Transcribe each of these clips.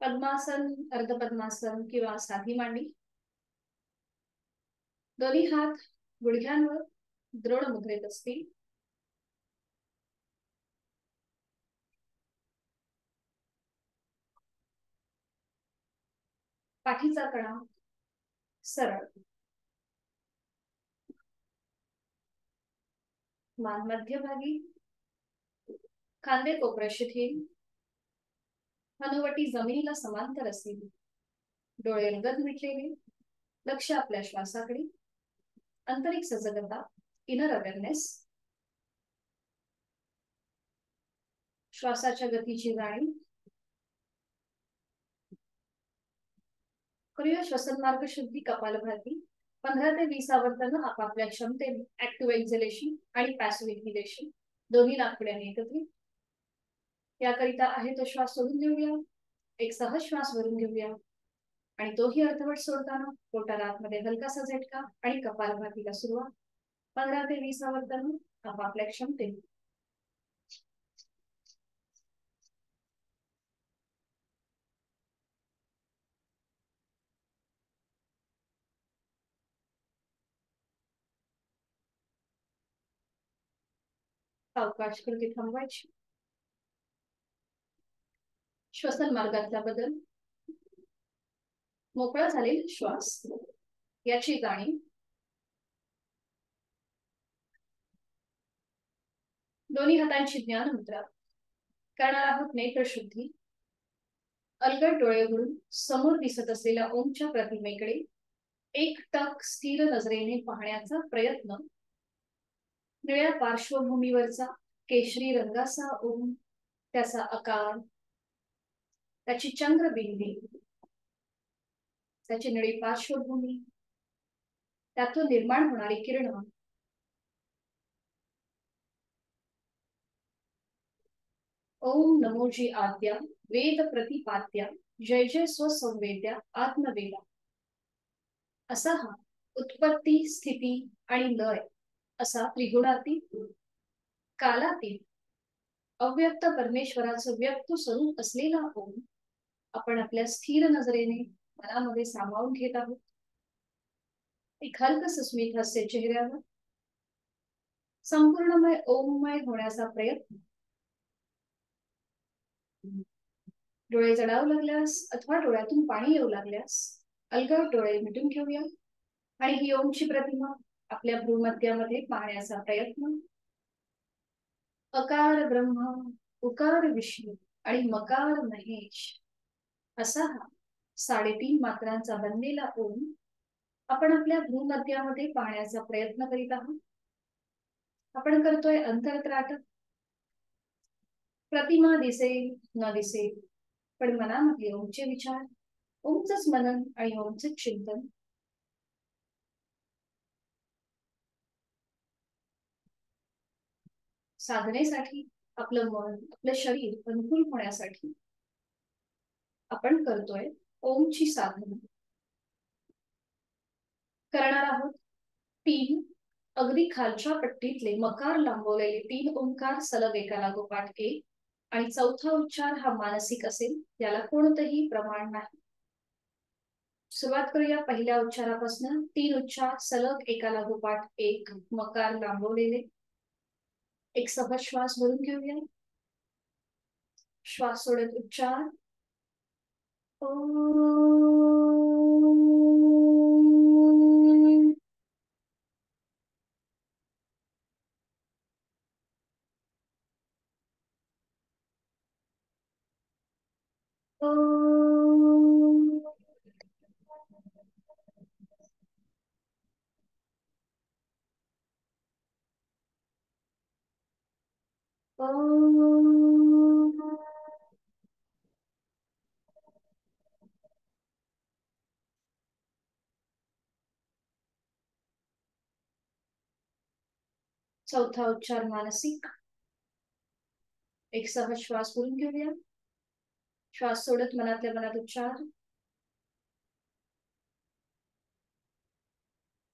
पद्मासन, अर्धपद्मासन किंवा साधी मांडी. दोन्ही हात गुडघ्यांवर द्रोण मुद्रेत असतील. पाठीचा कणा सरळ. मान मध्यभागी. खांदे कोपऱ्यात शिथिल. हनुवटी जमिनीला समांतर असेल. डोळे लगद मिटलेले. लक्ष आपल्या श्वासाकडे. आंतरिक सजगता, इनर अवेअरनेस. श्वासाच्या गतीची जाणीव. करूया श्वसन मार्ग शुद्धी कपालभाती. 15 ते 20 आवर्तन आपापल्या क्षमतेने ऍक्टिव्ह एक्झलेशन आणि पॅसिव्ह इन्हेलेशन दोन्ही नाकपुड्याने एकत्रित. याकरिता आहे तो श्वास सोडून घेऊया. एक सहज श्वास भरून घेऊया आणि तोही अर्धवट सोडताना पोटाला आतमध्ये हलकासा झटका आणि कपालभातीला सुरुवात. 15 ते 20 आवर्तन आपापल्या क्षमतेने. अवकाश कृती थांबवायची. श्वसन मार्गातला बदल. मोकळा झालेला श्वास याची जाणीव. दोन्ही हातांची ज्ञान मुद्रा. करणार आहोत नेत्रशुद्धी. अलगद डोळे उघडून समोर दिसत असलेल्या ओमच्या प्रतिमेकडे एकटक स्थिर नजरेने पाहण्याचा प्रयत्न. निळ्या पार्श्वभूमीवरचा केशरी रंगाचा ओम, त्याचा आकार, त्याची चंद्रबिंदी, त्याची निळी पार्श्वभूमी, त्यातून निर्माण होणारी किरण. ओम नमोजी आद्या वेद प्रतिपाद्या जय जय स्वसंवेद्या आत्मवेदा. असा हा उत्पत्ती, स्थिती आणि लय असा त्रिगुणातीत, कालातीत, अव्यक्त परमेश्वराचं व्यक्त स्वरूप असलेला ओम आपण आपल्या स्थिर नजरेने मनामध्ये सामावून घेत आहोत. एक हलकस स्मित हास्य चेहऱ्यावर. संपूर्णमय ओममय होण्याचा प्रयत्न. डोळे जडावू लागल्यास अथवा डोळ्यातून पाणी येऊ लागल्यास अलगद डोळे मिटून घेऊया आणि ही ओमची प्रतिमा आपल्या भ्रूमध्यामध्ये पाहण्याचा प्रयत्न. अकार ब्रह्म, उकार विष्णू आणि मकार महेश असा हा 3.5 मात्रांचा बनलेला ओम आपण आपल्या भ्रूमध्यामध्ये पाहण्याचा प्रयत्न करीत आहोत. आपण करतोय अंतरत्राट. प्रतिमा दिसेल न दिसेल पण मनामध्ये ओमचे विचार, ओमचंच मनन आणि ओमचंच चिंतन. साधनेसाठी आपलं मन, आपलं शरीर अनुकूल होण्यासाठी आपण करतोय ओमची साधना. करणार आहोत 3 अगदी खालच्या पट्टीतले मकार लांबवलेले 3 ओंकार सलग एका लागोपाठ एक. आणि चौथा उच्चार हा मानसिक असेल, याला कोणतंही प्रमाण नाही. सुरुवात करूया पहिल्या उच्चारापासून. 3 उच्चार सलग एका लागोपाठ एक, मकार लांबवलेले. एक सहज श्वास भरून घेऊया. श्वास सोडत उच्चार. चौथा उच्चार मानसिक. एक सहज श्वास भरून घेऊया. श्वास सोडत मनातल्या मनात उच्चार.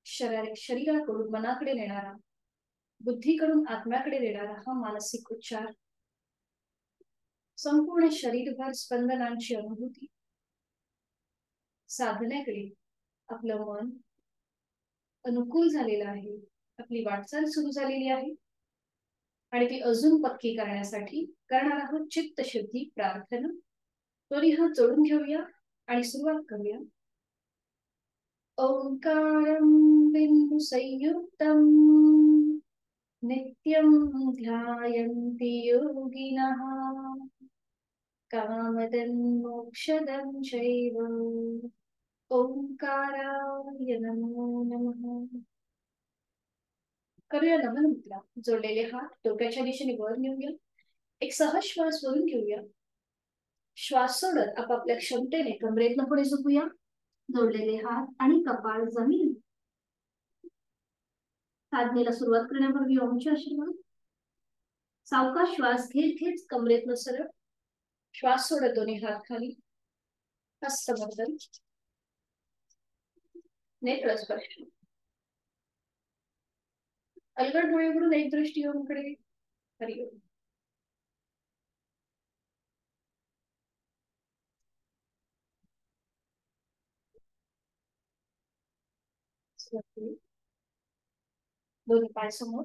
शरीराकडून मनाकडे नेणारा, बुद्धीकडून आत्म्याकडे नेणारा हा मानसिक उच्चार. संपूर्ण शरीरभर स्पंदनांची अनुभूती. साधण्याकडे आपलं मन अनुकूल झालेलं आहे, आपली वाटचाल सुरू झालेली आहे आणि ती अजून पक्की करण्यासाठी करणार आहोत चित्तशुद्धी प्रार्थना. दोन्ही हात जोडून घेऊया आणि सुरुवात करूया. ओंकारं बिंदु संयुक्तं नित्यं ध्यायन्ति योगिनः कामदं मोक्षदं चैव. ओंकाराय नमो नमः. करूया नमन मुद्रा. जोडलेले हात डोक्याच्या दिशेने वर नेऊया. एक सहज श्वास वरून घेऊया. श्वास सोडत आपापल्या क्षमतेने कमरेतनं पुढे झुकूया. जोडलेले हात आणि कपाळ जमीन. साधनेला सुरुवात करण्यापूर्वी ओमचे आशीर्वाद. सावकाश श्वास घेत घेत कमरेतनं सरळ. श्वास सोडत दोन्ही हात खाली. हस्तबंधन. नेत्र स्पर्श. अलगद डोळे उघडून एक दृष्टी ओमकडे. हरिओम. दोन्ही पाय समोर.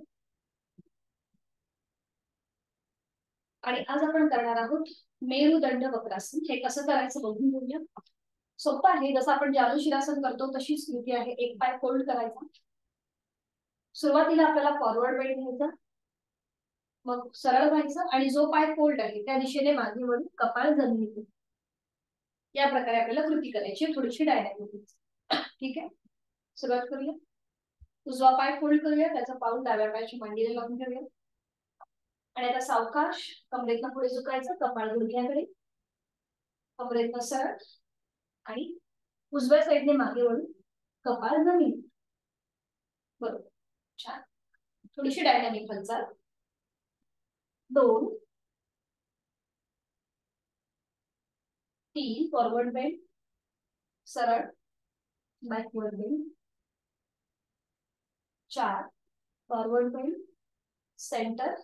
आणि आज आपण करणार आहोत मेरुदंड वक्रासन. हे कसं करायचं बघून घेऊया. सोपं आहे. जसं आपण जानुशिरासन करतो तशीच कृती आहे. एक पाय फोल्ड करायचा. सुरुवातीला आपल्याला फॉरवर्ड बेंड घ्यायचा, मग सरळ व्हायचं आणि जो पाय फोल्ड आहे त्या दिशेने मागे वळून कपाळ जमिनीत. या प्रकारे आपल्याला कृती करायची, थोडीशी डायनॅमिक. ठीक आहे, सुरुवात करूया. उजवा पाय फोल्ड करूया, त्याचा पाऊल डाव्या पायाची मांडीला लावून घेऊया आणि आता सावकाश कमरेतनं पुढे झुकायचं, कपाळ गुडघ्याकडे, कमरेतनं सरळ आणि उजव्या साईडने मागे वळून कपाळ जमिनीत. बरोबर, छान. थोडीशी डायनॅमिक हालचाल. 2 3 फॉरवर्ड बेंड, सरळ, backward bend. 4 forward bend, centre,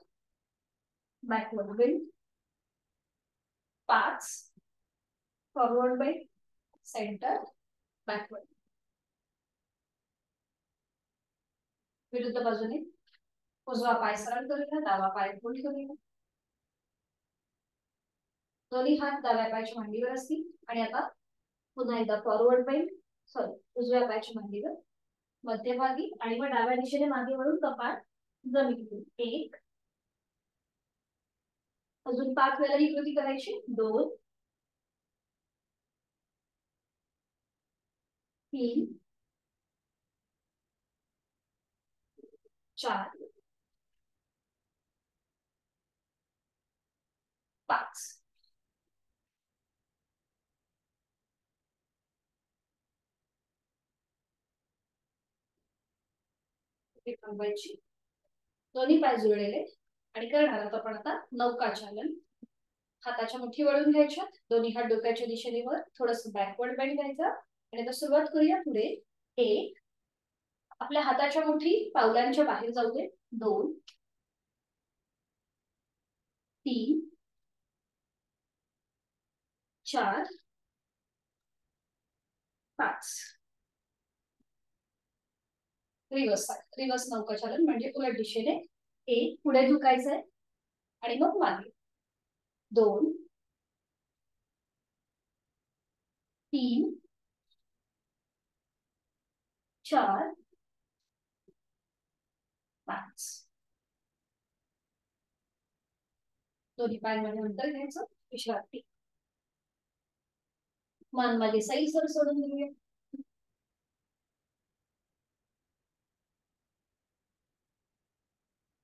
backward bend. 5 forward bend, centre, backward. विरुद्ध बाजूने उजवा पाय सरळ करूया, डावा पाय फोल्ड करूया. दोन्ही हात डाव्या पायाच्या मांडीवर असतील आणि आता पुन्हा एकदा फॉरवर्ड बेंड, सॉरी, उजव्या पायाच्या मांडीवर, मध्यभागी आणि मग डाव्या दिशेने मागे वळून कपाळ जमिनीवर. 1, अजून 5 वेळा ही कृती करायची. 2 3 4 5. थांबायची. दोन्ही पाय जुळलेले आणि करणार आहोत आपण आता नौकाचालन. हाताच्या मुठी वळून घ्यायच्या, दोन्ही हात डोक्याच्या दिशेने वर, थोडस बॅकवर्ड बेंड घ्यायचा आणि आता सुरुवात करूया पुढे. 1, आपल्या हाताच्या मुठी पावलांच्या बाहेर जाऊ दे. 2 3 4 5. रिवर्स रिवर्स नौकाचालन म्हणजे उलट दिशेने. 1 पुढे झुकायचंय आणि मग मागे. 2 3 4 5. दोन्ही पायांमध्ये अंतर घ्यायचं, विश्रांती. मान मागे सैल सर सोडून घेऊया.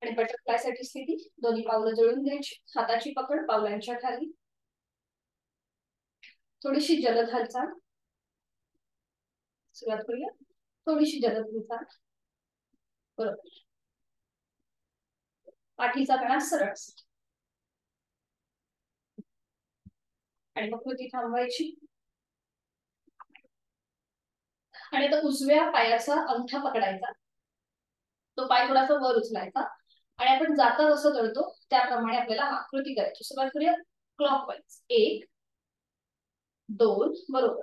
आणि बटरफ्लाय साठी स्थिती. दोन्ही पावलं जोडून घ्यायची, हाताची पकड पावलांच्या खाली. थोडीशी जलद हालचाल. सुरुवात करूया. थोडीशी जलद हालचाल. बरोबर. पाठीचा कणा सरळ आणि मग कृती थांबवायची. आणि आता उजव्या पायाचा अंगठा पकडायचा, तो पाय थोडासा वर उचलायचा आणि आपण जाता जसं करतो त्याप्रमाणे आपल्याला आकृती करायची. सुरुवात करूया क्लॉकवाईज. 1 2 बरोबर.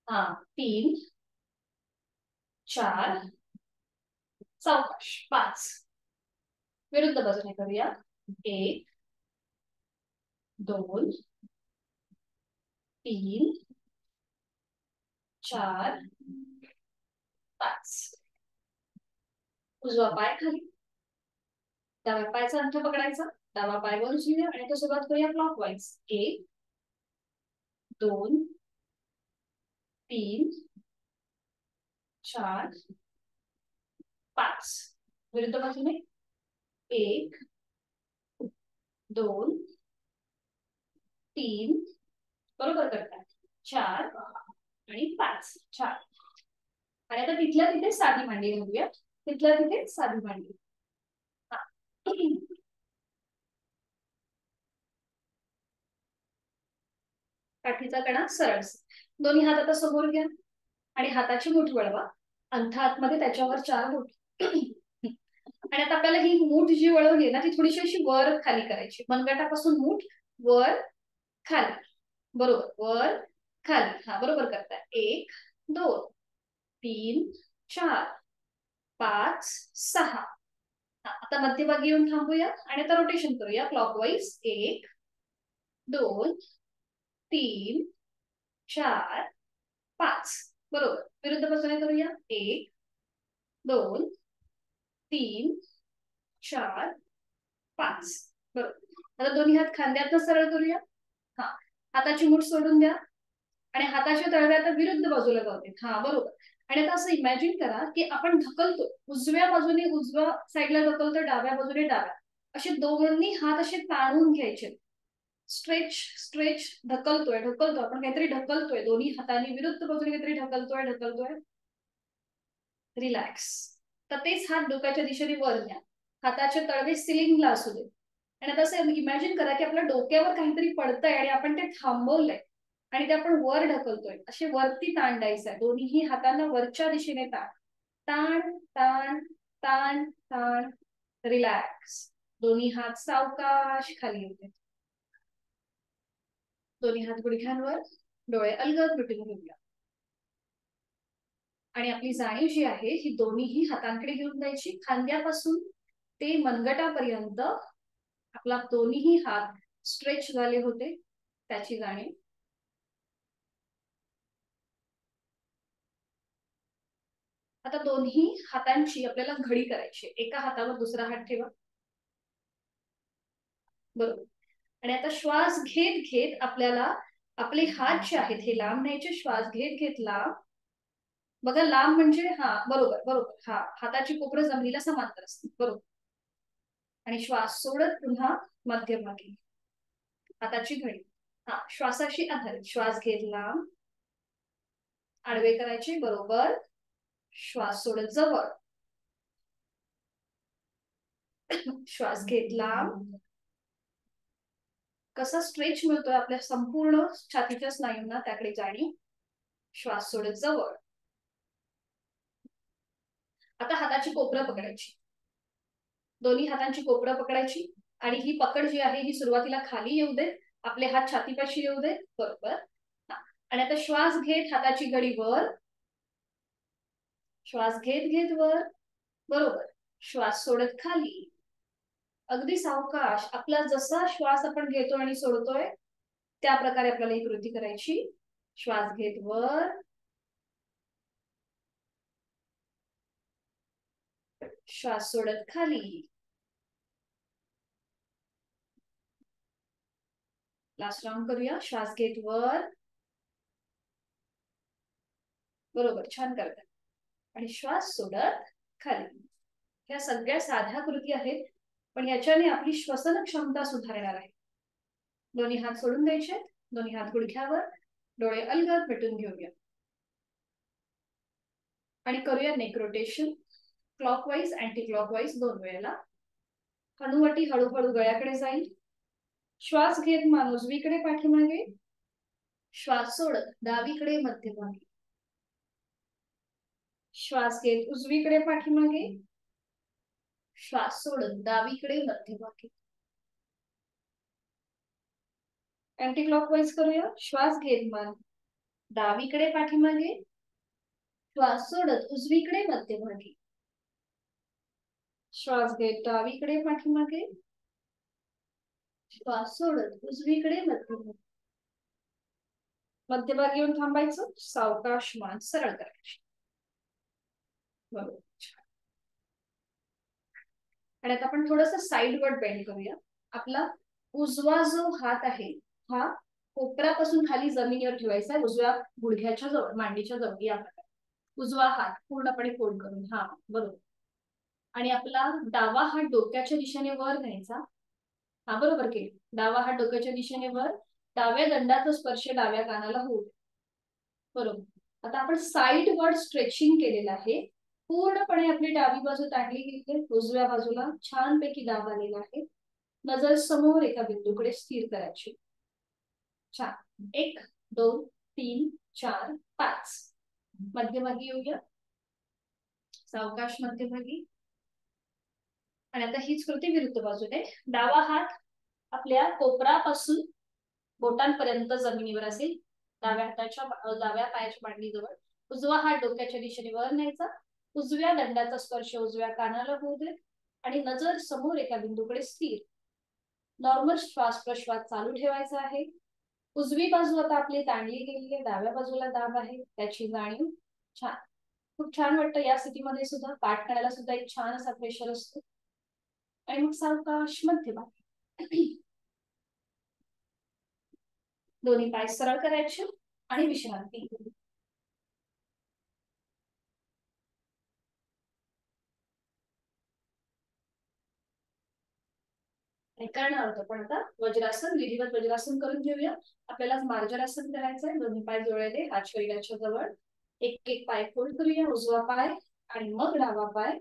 हा 3 4 सावकाश 5 विरुद्ध बाजूने करूया 1 2 3 4 5 उजवा पाय खाली डाव्या पायाचा अंगठा पकडायचा डावा पाय वर उचलूया आणि तो सुरुवात करूया क्लॉकवाईज 1 2 3 4 5 विरुद्ध बाजूने 1 2 3 बरोबर करतात 4 आणि 5 4 आणि आता तिथल्या तिथे साधी मांडी घालूया तिथल्या तिथे साधी मांडी काठीचा कणा सरळ दोन्ही हात आता समोर घ्या आणि हाताची मूठ वळवा अंगठा आतमध्ये त्याच्यावर 4 बोट आणि आता आपल्याला ही मूठ जी वळवली ना ती थोडीशी अशी वर खाली करायची मनगटापासून मूठ वर खाली बरोबर वर खाली हा बरोबर करताय 1 2 3 4 5 6 आता मध्यभागी येऊन थांबूया आणि आता रोटेशन करूया क्लॉकवाईज 1 2 3 4 5 बरोबर विरुद्ध बाजूने करूया 1 2 3 4 5 बरोबर आता दोन्ही हात खांद्यातनं सरळ करूया हा हाताची मूठ सोडून द्या आणि हाताच्या तळव्या आता विरुद्ध बाजूला जाते हा बरोबर आणि आता असं इमॅजिन करा की आपण ढकलतो उजव्या बाजूने उजव्या साईडला ढकलतो डाव्या बाजूने डाव्या असे दोन्ही हात असे ताणून घ्यायचे स्ट्रेच स्ट्रेच ढकलतोय आपण काहीतरी ढकलतोय दोन्ही हाताने विरुद्ध बाजूने काहीतरी ढकलतोय रिलॅक्स तर तेच हात डोक्याच्या दिशेने वर न्या हाताचे तळवे सिलिंगला असू दे आणि आता असं इमॅजिन करा की आपल्या डोक्यावर काहीतरी पडतंय आणि आपण ते थांबवलंय आणि ते आपण वर ढकलतोय असे वरती ताण द्यायचंय दोन्ही हातांना वरच्या दिशेने ताण ताण ताण ताण ताण रिलॅक्स दोन्ही हात सावकाश खाली होते दोन्ही हात गुडघ्यांवर डोळे अलगद मिटून घेऊया आणि आपली जाणीव जी आहे ही दोन्हीही हातांकडे घेऊन जायची खांद्यापासून ते मनगटापर्यंत आपला दोन्हीही हात स्ट्रेच झाले होते त्याची जाणीव आता दोन्ही हातांची आपल्याला घडी करायची एका हातावर दुसरा हात ठेवा बरोबर आणि आता श्वास घेत घेत आपल्याला आपले हात जे आहेत हे लांब न्यायचे श्वास घेत घेत लांब बघा लांब म्हणजे हा बरोबर बरोबर हा हाताची कोपरं जमिनीला समांतर असते बरोबर आणि श्वास सोडत पुन्हा मध्यभागी हाताची घडी हा श्वासाशी आधारित श्वास घेत लांब आडवे करायचे बरोबर श्वास सोडत जवळ श्वास घेत लांब कसा स्ट्रेच मिळतोय आपल्या संपूर्ण छातीच्या स्नायूंना त्याकडे जाणीव श्वास सोडत जवळ आता हाताची कोपरं पकडायची दोन्ही हातांची कोपरं पकडायची आणि ही पकड जी आहे ही सुरुवातीला खाली येऊ दे आपले हात छातीपाशी येऊ दे बरोबर आणि आता श्वास घेत हाताची घडी वर श्वास घेत घेत वर बरोबर श्वास सोडत खाली अगदी सावकाश आपला जसा श्वास आपण घेतो आणि सोडतोय त्या प्रकारे आपल्याला ही कृती करायची श्वास घेत वर श्वास सोडत खाली लास्ट राउंड करूया श्वास घेत वर बरोबर छान करतात आणि श्वास सोडत खाली ह्या सगळ्या साध्या कृती आहेत पण याच्याने आपली श्वसन क्षमता सुधारणार आहे दोन्ही हात सोडून द्यायचे दोन्ही हात गुडघ्यावर डोळे अलगद मिटून घेऊया आणि करूया neck rotation clockwise anti clockwise 2 वेळेला हनुवटी हळूहळू गळ्याकडे जाईल श्वास घेत मान उजवीकडे पाठीमागे श्वास सोडत डावीकडे मध्यभागी श्वास घेत उजवीकडे पाठीमागे श्वास सोडत डावीकडे मध्यभागी अँटी क्लॉकवाईज करूया श्वास घेत मान डावीकडे पाठीमागे, श्वास सोडत उजवीकडे मध्यभागी, श्वास घेत डावीकडे पाठीमागे, श्वास सोडत उजवीकडे मध्यभागी, मध्यभागी येऊन थांबायचं, सावकाश मान सरळ करायची. बरोबर. आणि आता आपण थोडस साइडवर्ड बेंड करूया. आपला उजवा जो हात आहे हा कोपरापासून खाली जमिनीवर ठेवायचा आहे, उजव्या गुडघ्याच्या जवळ, मांडीच्या जवळ या प्रकारे. उजवा हात पूर्णपणे फोल्ड करून, हा बरोबर. आणि आपला डावा हात डोक्याच्या दिशेने वर न्यायचा, हा बरोबर केली. डावा हात डोक्याच्या दिशेने वर, डाव्या दंडाचा स्पर्श डाव्या कानाला होऊ, बरोबर. आता आपण साइडवर्ड स्ट्रेचिंग केलेलं आहे. पूर्णपणे आपली डावी बाजू ताणली गेली, उजव्या बाजूला छानपैकी दाब आलेला आहे. नजर समोर एका बिंदूकडे स्थिर करायची. छान. 1 2 3 4 5. मध्यभागी येऊया, सावकाश मध्यभागी. आणि आता हीच कृती विरुद्ध बाजूने. डावा हात आपल्या कोपरापासून बोटांपर्यंत जमिनीवर असेल, डाव्या हाताच्या डाव्या पायाच्या मांडीजवळ. उजवा हात डोक्याच्या दिशेने वर न्यायचा, उजव्या दंडाचा स्पर्श उजव्या कानाला होऊ दे आणि नजर समोर एका बिंदूकडे स्थिर. नॉर्मल श्वास प्रश्वास चालू ठेवायचा आहे. उजवी बाजू आता आपली ताणली गेली आहे, डाव्या बाजूला दाब आहे त्याची जाणीव. छान, खूप छान वाटतं या स्थितीमध्ये सुद्धा. पाठ करायला सुद्धा एक छान असा प्रेशर असतो. आणि मग सावकाश मध्यभागी, दोन्ही पाय सरळ करायचे आणि विश्रांती. करणार होतं पण आता वज्रासन, विधिवत वज्रासन करून घेऊया. आपल्याला मार्जरासन करायचं आहे. दोन्ही पाय जोडलेले, हात शरीराच्या जवळ. एक एक पाय फोल्ड करूया, उजवा पाय आणि मग डावा पाय.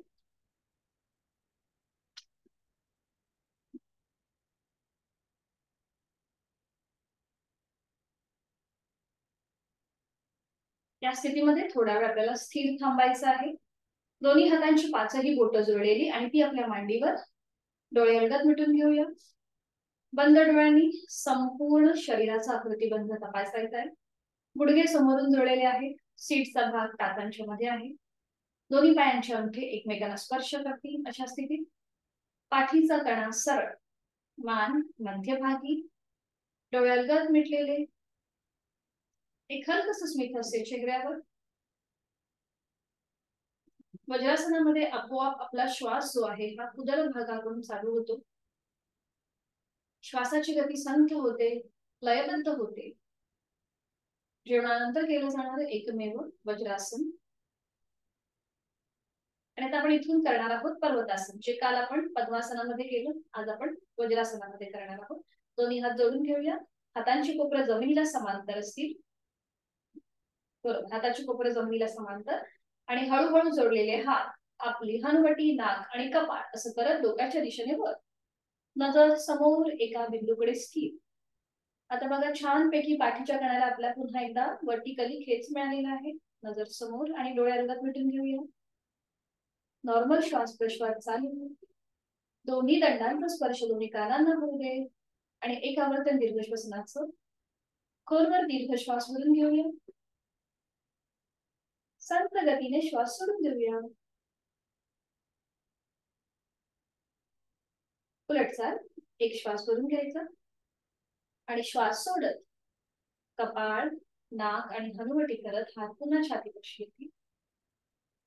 या स्थितीमध्ये थोडा वेळ आपल्याला स्थिर थांबायचं आहे. दोन्ही हातांची पाचही बोटं जोडलेली आणि ती आपल्या मांडीवर. डोळे अलगद मिटून घेऊया. बंद डोळ्यांनी संपूर्ण शरीराचा आकृतिबंध तपासायचा आहे. गुडघे समोरून जोडलेले आहेत, सीटचा भाग टाचांच्या मध्ये आहे. दोन्ही पायांचे अंगठे एकमेकांना स्पर्श करतील अशा स्थितीत. पाठीचा कणा सरळ, मान मध्यभागी, डोळे अलगद मिटलेले. एक हलकस स्मित असेल चेहऱ्यावर. वज्रासनामध्ये आपोआप आपला श्वास जो आहे हा उदर भागाकडून चालू होतो. श्वासाची गती संथ होते, लयबद्ध होते. जेवणानंतर केलं जाणारं एकमेव वज्रासन. आणि आता आपण इथून करणार आहोत पर्वतासन, जे काल आपण पद्मासनामध्ये केलं, आज आपण वज्रासनामध्ये करणार आहोत. दोन्ही हात जोडून घेऊया. हातांची कोपरं जमिनीला समांतर असतील, बरोबर. हाताची कोपरं जमिनीला समांतर आणि हळूहळू जोडलेले हात आपली हनुवटी, नाक आणि कपाळ असं करत डोक्याच्या दिशेने वर. नजर समोर एका बिंदूकडे स्थिर. आता बघा छानपैकी पाठीच्या कणाला आपल्या पुन्हा एकदा वर्टिकली खेच मिळालेला आहे. नजर समोर आणि डोळे अलगद मिटून घेऊया. नॉर्मल श्वास प्रश्वास चालू. दोन्ही दंडांचा स्पर्श दोन्ही कानांना होऊ दे आणि एक आवर्तन दीर्घ श्वसनाचं. खोलवर दीर्घ श्वास भरून घेऊया. संत गतीने श्वास सोडून देऊया. उलटचाल. एक श्वास भरून घ्यायचा आणि श्वास सोडत कपाळ, नाक आणि हनुवटी करत हात पुन्हा छातीपाशी येतील.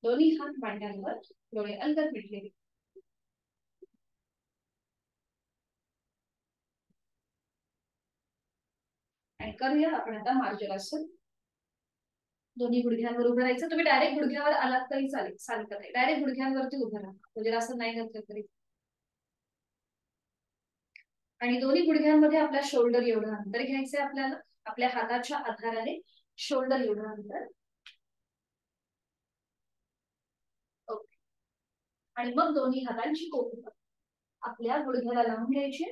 दोन्ही हात मांड्यांवर, डोळे अलगद मिटलेले. आणि करूया आपण आता मार्जरासन. दोन्ही गुडघ्यांवर उभं राहायचं. तुम्ही डायरेक्ट गुडघ्यावर आलात तरी चालेल, चालत नाही. डायरेक्ट गुडघ्यांवरती उभं राहा, वज्रासन नाही घातलं तरी. आणि दोन्ही गुडघ्यांमध्ये आपल्या शोल्डर एवढं अंतर घ्यायचंय आपल्याला. आपल्या हाताच्या आधाराने शोल्डर एवढं अंतर. ओके. आणि मग दोन्ही हातांची कोपरं आपल्या गुडघ्याला लावून घ्यायची.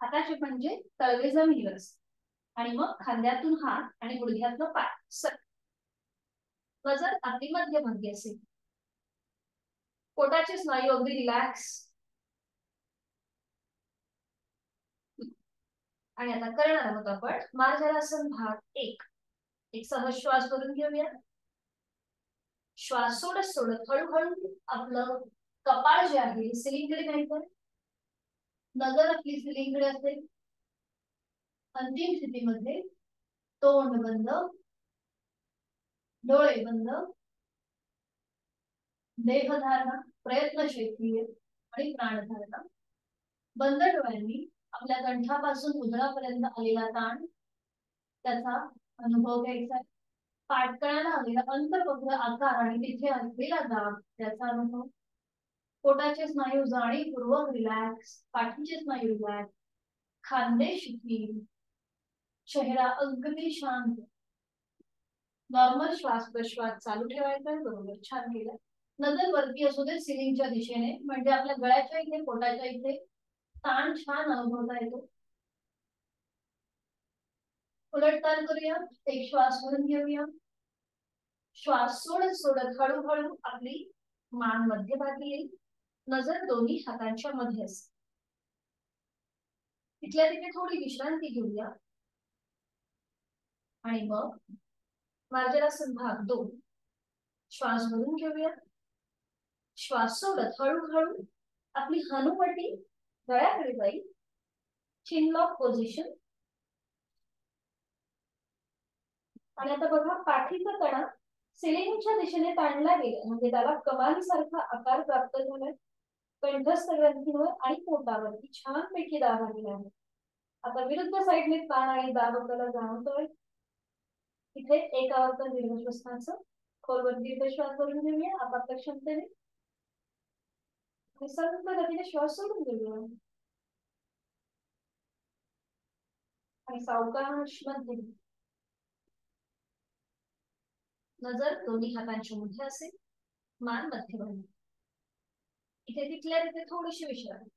हाताचे पंजे तळवे जमिनीवर असतात आणि मग खांद्यातून हात आणि गुडघ्यातलं पाय सर. वजन अगदी मध्यभागी असेल. पोटाचे स्नायू अगदी रिलॅक्स. आणि आता करणार आहोत आपण मार्जरासन भाग 1. एक सहज श्वास भरून घेऊया. श्वास सोडत सोडत हळूहळू आपलं कपाळ जे आहे सिलिंगकडे न्यायचं. नजर आपली सिलिंगकडे असेल. अंतिम स्थितीमध्ये तोंड बंद, डोळे बंद, देहधारणा प्रयत्नशील आणि प्राणधारणा. बंद डोळ्यांनी आपल्या कंठापासून उजळापर्यंत आलेला ताण त्याचा अनुभव घ्यायचा. पाठकळाला आलेला अंतर्बद्ध आकार आणि तिथे असलेला दाब त्याचा अनुभव. पोटाचे स्नायू जाणीवपूर्वक रिलॅक्स, पाठीचे स्नायू रिलॅक्स, खांदे शिथिल, चेहरा अगदी शांत. नॉर्मल श्वास प्रश्वास चालू ठेवायचा. बरोबर, छान केलं. नजर वरती असू दे सिलिंगच्या दिशेने, म्हणजे आपल्या गळ्याच्या इथे पोटाच्या इथे ताण छान अनुभवता येतो. उलटताल करूया. एक श्वास भरून घेऊया. श्वास सोडत सोडत हळूहळू आपली मान मध्यभागी येईल. नजर दोन्ही हातांच्या मध्ये असते. तिथल्या तिथे थोडी विश्रांती घेऊया आणि मग मार्जनासन भाग 2. श्वास भरून घेऊया. श्वास सोडत हळूहळू आपली हनुवटी गळ्याकडे जाईल. चिनलॉक पोझिशन. आणि आता बघा पाठीचा कणा सिलिंगच्या दिशेने ताणला गेला, म्हणजे त्याला कमानीसारखा आकार प्राप्त झालाय. कंठस्थ ग्रंथीवर आणि पोटावरती छानपैकी दाब आलेला आहे. आता विरुद्ध साईडने ताण आणि दाब आपल्याला जाणवतोय. इथे एकावर्त दीर्घश्वासाचं खोलवर दीर्घ श्वास भरून घेऊया आपापल्या क्षमतेने. संत गतीने श्वास सोडून घेऊया आणि सावकाश मध्ये नजर दोन्ही हातांच्या मध्ये असेल. मान मध्यभागी. इथे तिथल्या तिथे थोडीशी विश्रांती.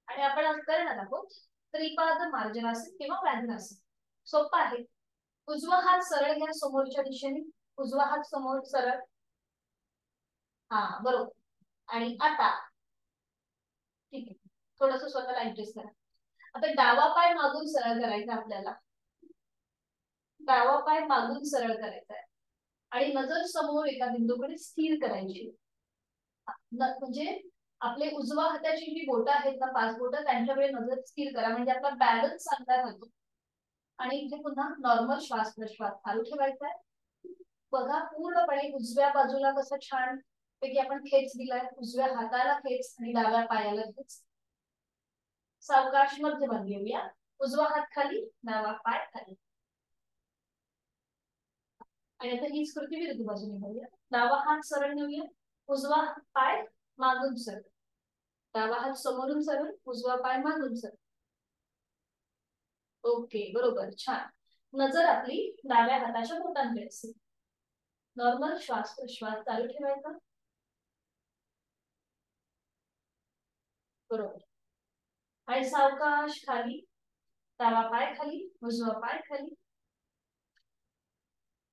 आणि आपण आज करणार आहोत त्रिपाद मार्जनासन किंवा व्याघ्रासन. सोपं आहे. उजवा हात सरळ घ्या समोरच्या दिशेने. उजवा हात समोर सरळ. हा बरोबर. आणि आता ठीक आहे, थोडस स्वतःला ऍडजस्ट करा. आता डावा पाय मागून सरळ करायचा आपल्याला. डावा पाय मागून सरळ करायचा आहे आणि नजर समोर एका बिंदूकडे स्थिर करायची. म्हणजे आपले उजवा हाताची जी बोटं आहेत ना, 5 बोटं, त्यांच्याकडे नजर स्थिर करा, म्हणजे आपला बॅलन्स चांगला राहतो. आणि इथे पुन्हा नॉर्मल श्वास प्रश्वास चालू ठेवायचा आहे. बघा पूर्णपणे उजव्या बाजूला कसं छान पैकी आपण खेच दिलाय. उजव्या हाताला खेच आणि डाव्या पायाला खेच. सावकाश मध्यभागी येऊया. उजवा हात खाली, डावा पाय खाली. आणि आता हीच कृती विरुद्ध बाजूने करूया. डावा हात सरळ नेऊया. उजवा पाय मागून सरळ. डावा हात समोरून सरळ, उजवा पाय मागून सरळ. ओके, बरोबर, छान. नजर आपली डाव्या हाताच्या बोटांकडे असेल. नॉर्मल श्वास प्रश्वास चालू ठेवायचा. बरोबर. आणि सावकाश खाली. डावा पाय खाली, उजवा पाय खाली.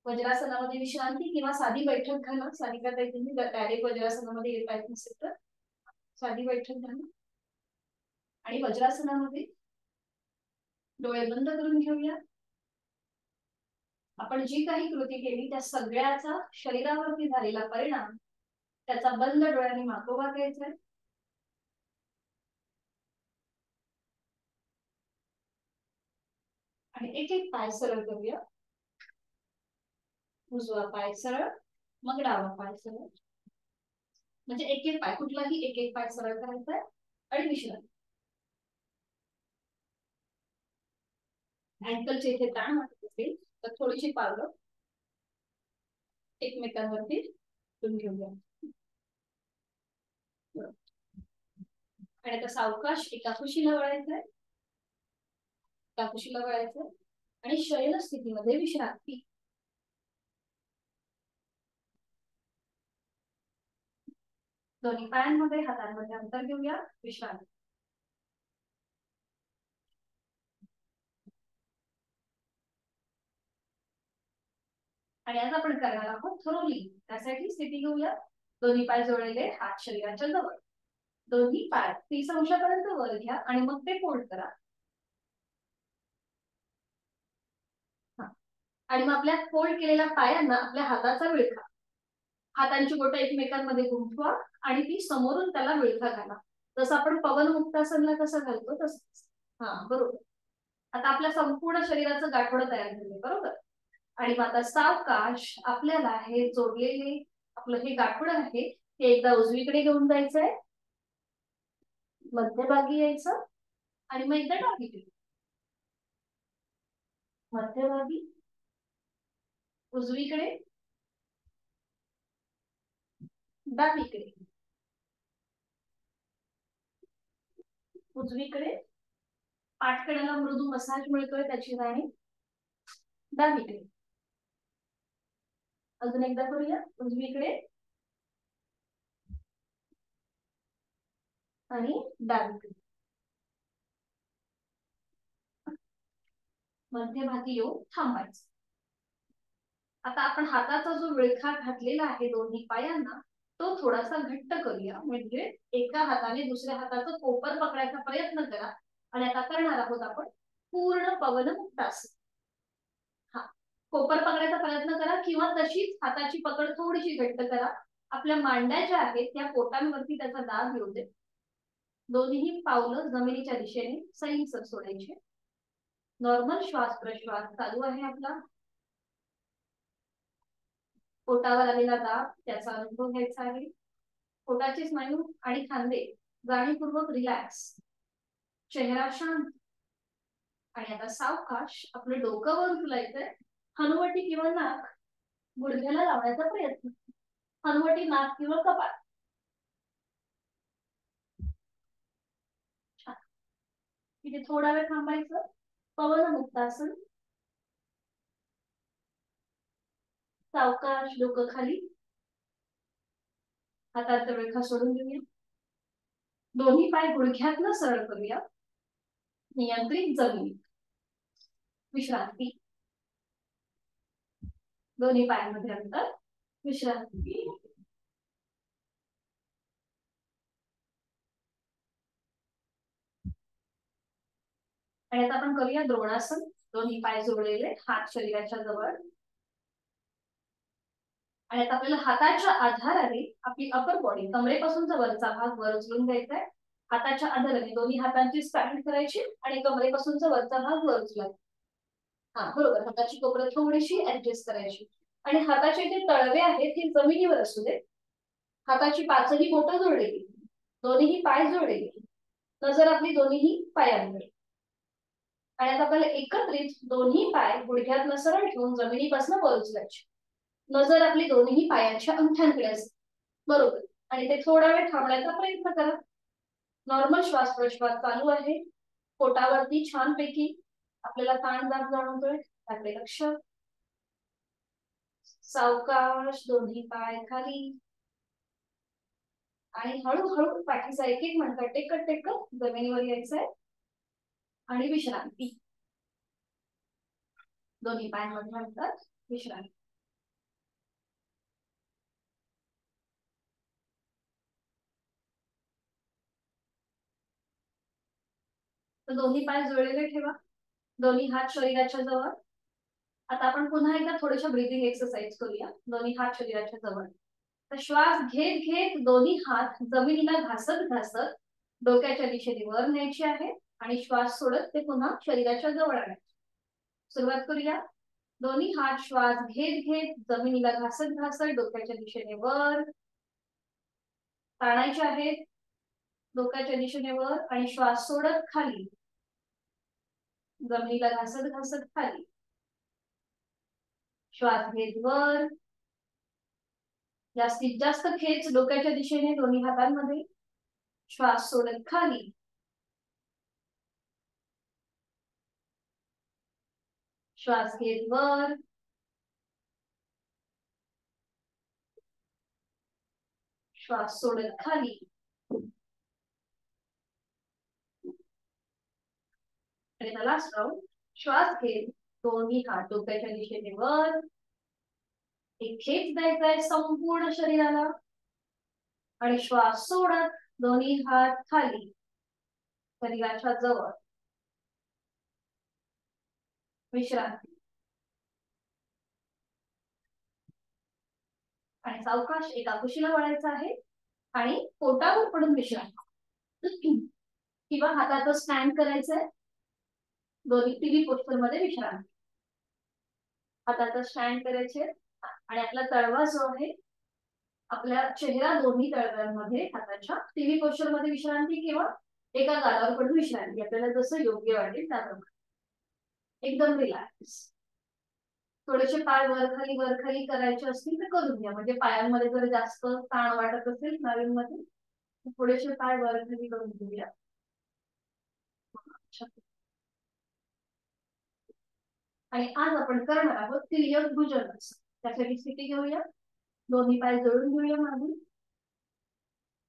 वज्रासनामध्ये विश्रांती किंवा साधी बैठक घाला. साधिका ताई तुम्ही डायरेक्ट वज्रासनामध्ये येता येत नसेल तर साधी बैठक घाला. आणि वज्रासनामध्ये डोळे बंद करून घेऊया. आपण जी काही कृती केली त्या सगळ्याचा शरीरावरती झालेला परिणाम त्याचा बंद डोळ्यांनी मागोवा घ्यायचा आहे. आणि एक एक पाय सरळ करूया. उजवा पाय सरळ, मग डावा पाय सरळ. म्हणजे एक एक पाय, कुठलाही एक एक पाय सरळ करायचा आहे आणि विश्रांती. अँकलचे इथे ताण वाटत असेल तर थोडीशी पावलं एकमेकांवरती ठेवून घेऊया. आणि आता सावकाश एका कुशीला वळायचंय. एका कुशीला वळायचंय आणि शयन स्थितीमध्ये विश्रांती. दोन्ही पायांमध्ये हातांमध्ये अंतर घेऊया. विश्रांती. आणि आज आपण करणार आहोत थ्रोलिंग. त्यासाठी स्थिती घेऊया. दोन्ही पाय जोडलेले, हात शरीराच्या जवळ. दोन्ही पाय 30 अंशापर्यंत वर घ्या आणि मग ते फोल्ड करा. आणि मग आपल्या फोल्ड केलेल्या पायांना आपल्या हाताचा विळखा, हातांची बोटं एकमेकांमध्ये गुंफवा आणि ती समोरून त्याला विळखा घाला. जसं आपण पवन मुक्तासनला कसं घालतो तसंच. हा बरोबर. आता आपल्या संपूर्ण शरीराचं गाठोडं तयार झालं बरोबर. आणि मग आता सावकाश आपल्याला हे जोडलेले आपलं हे गाठोडं आहे ते एकदा उजवीकडे घेऊन जायचंय, मध्यभागी यायचं आणि मग एकदा डावीकडे, मध्यभागी, उजवीकडे, डावीकडे, उजवीकडे, पाठकड्याला मृदू मसाज मिळतोय त्याची जाणीव, डावीकडे. अजून एकदा करूया, उजवीकडे आणि डावीकडे, मध्यभागी येऊन थांबायचं. आता आपण हाताचा जो विळखा घातलेला आहे दोन्ही पायांना तो थोडासा घट्ट करूया, म्हणजे एका हाताने दुसऱ्या हाताचं कोपर पकडायचा प्रयत्न करा. आणि आता करणार आहोत आपण पूर्ण पवन मुक्तासन. हा, कोपर पकडायचा प्रयत्न करा किंवा तशीच हाताची पकड थोडीशी घट्ट करा. आपल्या मांड्या ज्या आहेत त्या पोटांवरती त्याचा दाब येऊ दे. दोन्ही पावलं जमिनीच्या दिशेने सैलसर सोडायचे. नॉर्मल श्वास प्रश्वास चालू आहे आपला. पोटावर आलेला दाब त्याचा अनुभव घ्यायचा आहे. पोटाचे स्नायू आणि खांदे जाणीवपूर्वक रिलॅक्स, चेहरा शांत. आणि आता सावकाश आपलं डोकं वर उचलायचंय. हनुवटी किंवा नाक गुडघ्याला लावण्याचा प्रयत्न. हनुवटी, नाक किंवा कपाळ. तिथे थोडा वेळ थांबायचं. पवन मुक्तासन. सावकाश डोकं खाली, हाताचा विळखा सोडून देऊया. दोन्ही पाय गुडघ्यातनं सरळ करूया. नियंत्रित जमीन, विश्रांती. दोन्ही पायांमध्ये अंतर, विश्रांती. आणि आता आपण करूया द्रोणासन. दोन्ही पाय जोडलेले, हात शरीराच्या जवळ. आणि आता आपल्याला हाताच्या आधाराने आपली अपर बॉडी, कमरेपासूनचा वरचा भाग वर उचलून घ्यायचा आहे. हाताच्या आधाराने दोन्ही हातांची स्टँड करायची आणि कमरेपासूनचा वरचा भाग वर उचलायचा. हा बरोबर. हाताची कोपरं थोडीशी ऍडजस्ट करायची. आणि हाताचे जे तळवे आहेत हे जमिनीवर असू दे. हाताची पाचही बोटं जोडलेली, दोन्हीही पाय जोडलेली, नजर आपली दोन्हीही पायांवर. आणि आता आपल्याला एकत्रित दोन्ही पाय गुडघ्यातनं सरळ ठेवून जमिनीपासून वर उचलायचे. नजर आपली दोन्ही पायांच्या अंगठ्यांकडे असते बरोबर. आणि ते थोडा वेळ थांबण्याचा प्रयत्न करा. नॉर्मल श्वास प्रश्वास चालू आहे. पोटावरती छानपैकी आपल्याला ताण दाब जाणवतोय, त्याकडे लक्ष. सावकाश दोन्ही पाय खाली आणि हळूहळू पाठीचा एक एक मणका टेकत टेकत जमिनीवर यायचंय आणि विश्रांती. दोन्ही पायांमध्ये अंतर, विश्रांती. तर दोन्ही पाय जोडलेले ठेवा. दोन्ही हात शरीराच्या जवळ. आता आपण पुन्हा एकदा थोड्याशा ब्रीदिंग एक्सरसाइज करूया. दोन्ही हात शरीराच्या जवळ. तर श्वास घेत घेत दोन्ही हात जमिनीला घासत घासत डोक्याच्या दिशेने वर न्यायचे आहे आणि श्वास सोडत ते पुन्हा शरीराच्या जवळ आणायचे. सुरुवात करूया. दोन्ही हात श्वास घेत घेत जमिनीला घासत घासत डोक्याच्या दिशेने वर ताणायचे आहेत. डोक्याच्या दिशेने वर आणि श्वास सोडत खाली, जमिनीला घासत घासत खाली. श्वास घेत वर. जास्तीत जास्त खेच डोक्याच्या दिशेने दोन्ही हातांमध्ये. श्वास सोडत खाली. श्वास घेत वर. श्वास सोडत खाली. आणि लास्ट राऊंड. श्वास घेत दोन्ही हात डोक्याच्या दिशेने वर. एक खेच द्यायचा आहे संपूर्ण शरीराला आणि श्वास सोडत दोन्ही हात खाली शरीराच्या जवळ, विश्रांती. आणि सावकाश एका कुशीला वळायचं आहे आणि पोटावर पडून विश्रांती किंवा हाताचं स्टँड करायचंय, दोन्ही टीव्ही पोस्टर मध्ये विश्रांती. हाताचं स्टँड करायचे आणि आपला तळवा जो आहे आपल्या चेहरा दोन्ही तळव्यांमध्ये हाताच्या टीव्ही पोस्टर मध्ये विश्रांती किंवा एका गालावर पडून विश्रांती, आपल्याला जसं योग्य वाटेल त्याप्रमाणे. एकदम रिलॅक्स. थोडेसे पाय वर खाली करायचे असतील तर करून घ्या, म्हणजे पायांमध्ये जर जास्त ताण वाटत असेल नळींमध्ये थोडेसे पाय वर खाली करून घेऊया. आणि आज आपण करणार आहोत तिर्यक भुजंगासन. त्यासाठी स्थिती घेऊया, दोन्ही पाय जोडून घेऊया मागे,